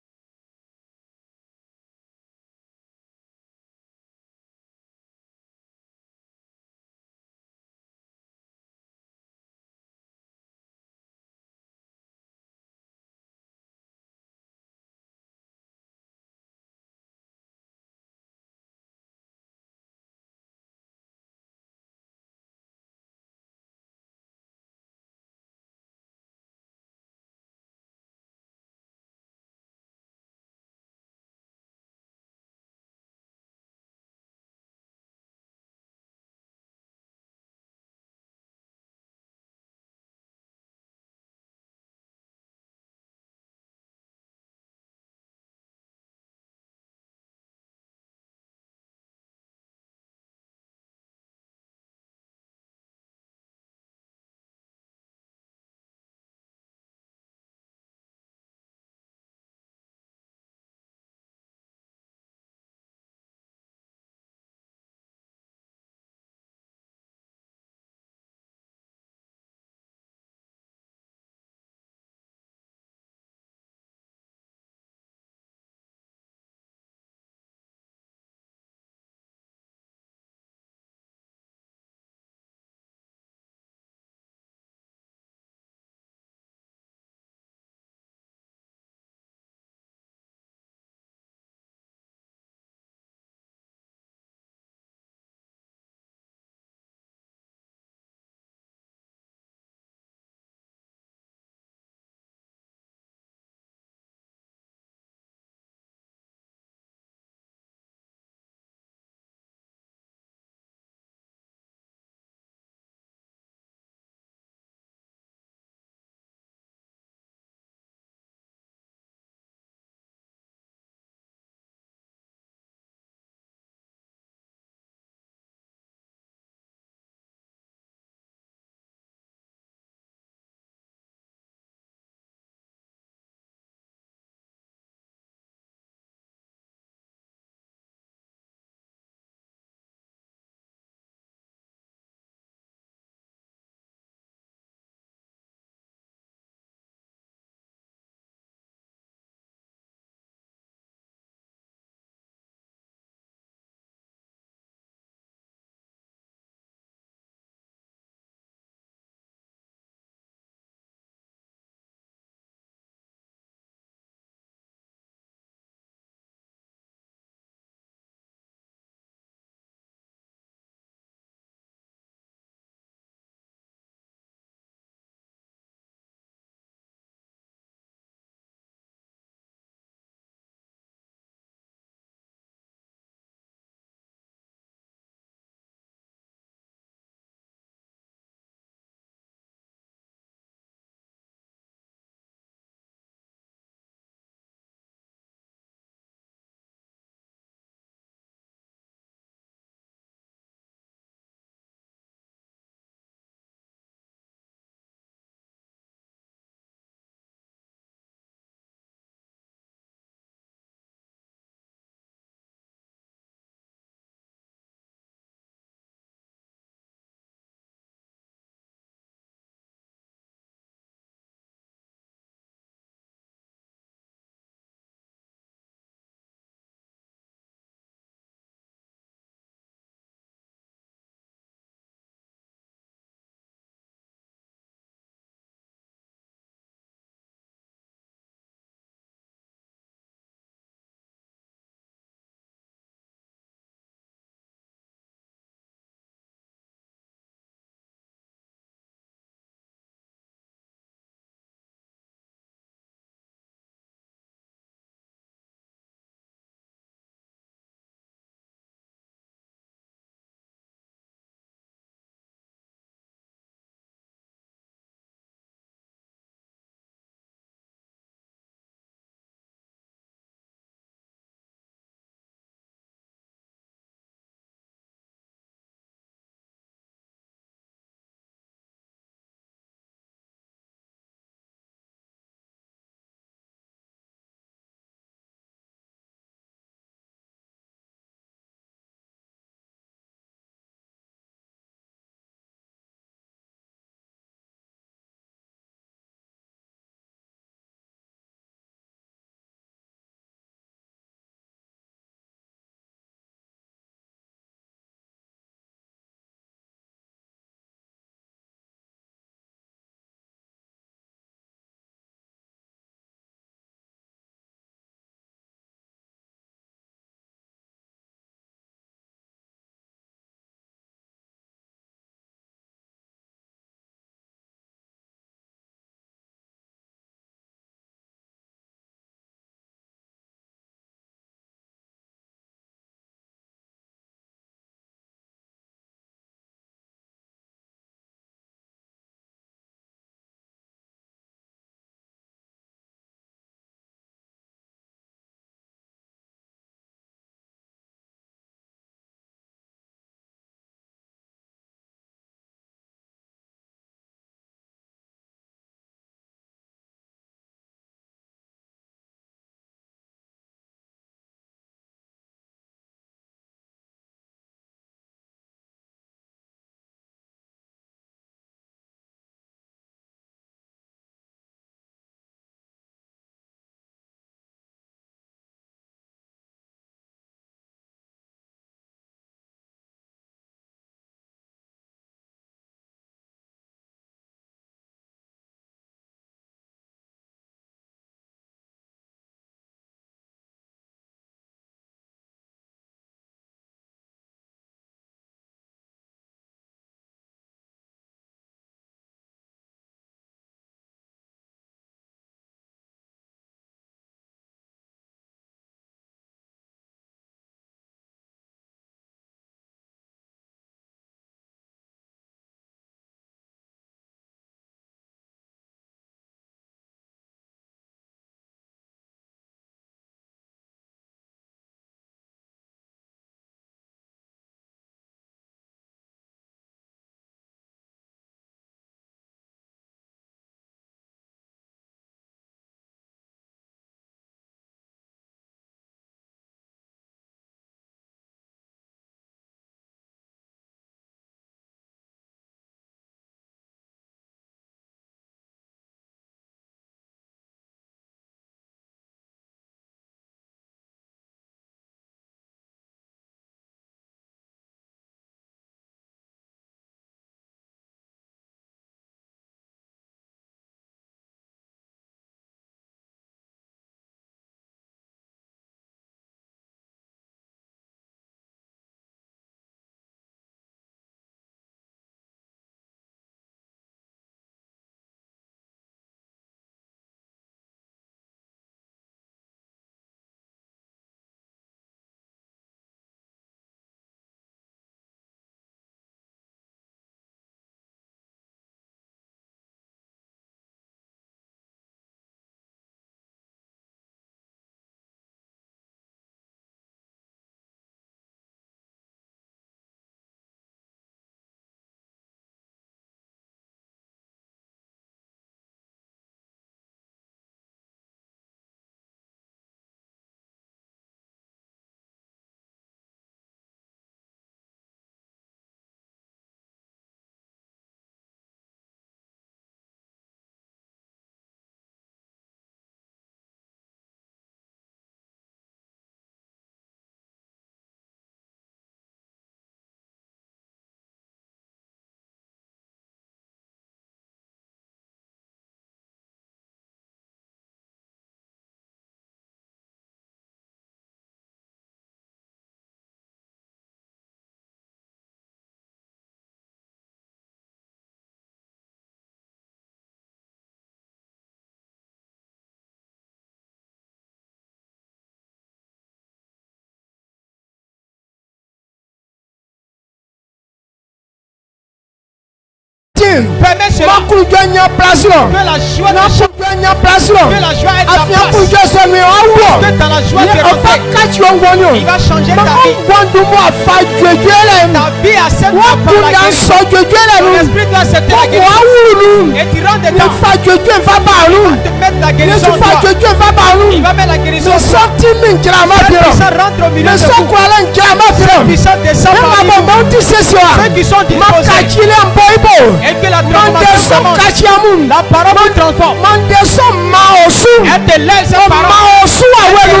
King. Permets cela. Makujonya place là. Que la joie te change. Makujonya place là. Que la joie est ta Afia place. kujo semi awo. Que dans la joie Ye de ofa rentrer. catch yo wonyo. Il va changer ta Ma vie. wandu mo afa jojele. Ta vie accepte Wa par la kunya guérison. so jojele Ton nu. esprit doit accepter la Wa guérison. awuru. Et tu rentres Ni dedans. fa jojo fa ba nu. Te mettre la Ni guérison en fa toi. jojo fa ba Il nu. va mettre la guérison Me en toi. sorti min jira ma Cette firo. puissance rentre au milieu Me de so vous. kwala jira ma firo. Cette puissance descend Ma parmi bo vous. mo ti seswa. Ceux qui sont Ma disposés. kachile mboibo. Et que la Mande transformation so commence. kachiamun. La parole vous transforme. Mande so ma osu. Elle te lève cette Ma parole. osu awelu.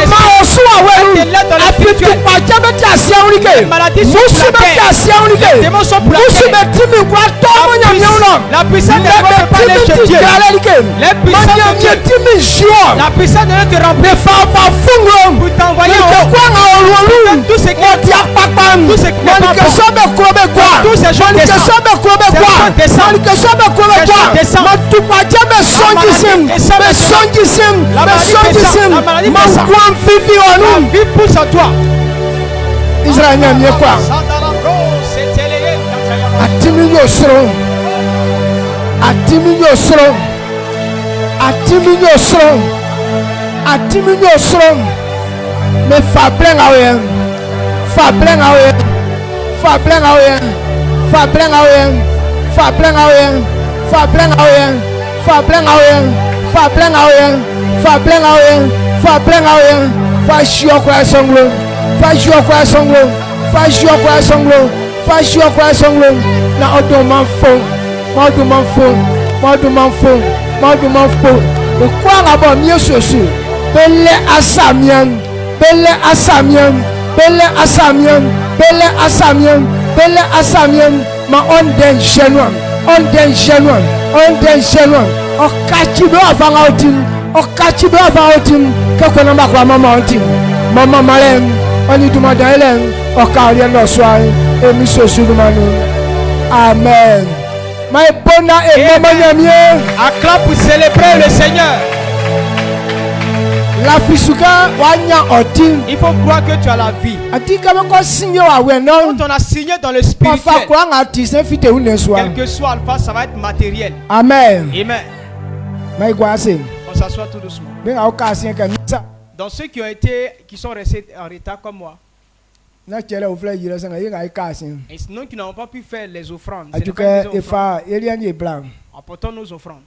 Ma osu awelu. Afitu pajebe ti asiaunike. Musu be ti asiaunike. Musu be timi kwa tomo nyamyona. La puissance de Dieu Lebe va parler timi chez ti Dieu. galalike. Les puissances de Manyamye Dieu. timi jio. La puissance de Dieu te remplit. Ne fa fungro. Pour t'envoyer Ne au kwa nga ololu. tout ce qui est Oti akpakpam. Tout ce qui n'est pas Manike bon. sobe krobe kwa. Tous ces gens Manike descendent. sobe krobe Ces kwa. gens descendent. Manike sobe krobe Ces gens kwa. descendent. Matupajebe sonjisim. maladie descend Be maintenant. sonjisim. La Be maladie sonjisim. descend. La maladie descend. Mangwan fifi La onum. vie pousse en toi. Israël nyamye kwa. Atimi yo soro. Atimi yo soro. Atimi yo soro. Atimi yo soro. Me fa blen awe. Fa blen awe. Fa blen awe. Fa blen awe. Fa blen awe. Fa blen awe. Fa blen awe. Fa blen awe. Fa blen awe. Fa blen awe. Fa shio kwa songlo. Fa shio kwa songlo. Fa shio kwa songlo. Fa shio kwa songlo. Na odo man fo. Ma odo man fo. Ma odo man fo. Ma odo man fo. Le kwa ngabo mi sosu. Bele asamian. Bele asamian. Bele asamian. Bele asamian. Bele asamian. Ma on den genuine. On den genuine. On den genuine. O kachi be avanga otim. O kachi be avanga otim. Ke kona makwa mama otim. Mama malem. Oni duma dailem. O karia no swai. Emi sosu dumanu. Amen. My bona et mama nyamie. Acclame pour célébrer le Seigneur. La fisuka wanya otim. Il faut croire que tu as la vie. Atika bako sinyo awe non. Quand on a signé dans le Fa spirituel, kwa ngati se fite uneswa. quel que soit alpha, ça va être matériel. Amen. Amen. My gwase. On s'assoit tout doucement. Ben au kasien ka misa. Donc ceux qui sont restés en retard comme moi, Na chele ofle yire sanga yinga ai kasien. et sinon qui n'ont pas pu faire les offrandes, c'est Atuka les offrandes. efa elian ye blanc. Apportons nos offrandes.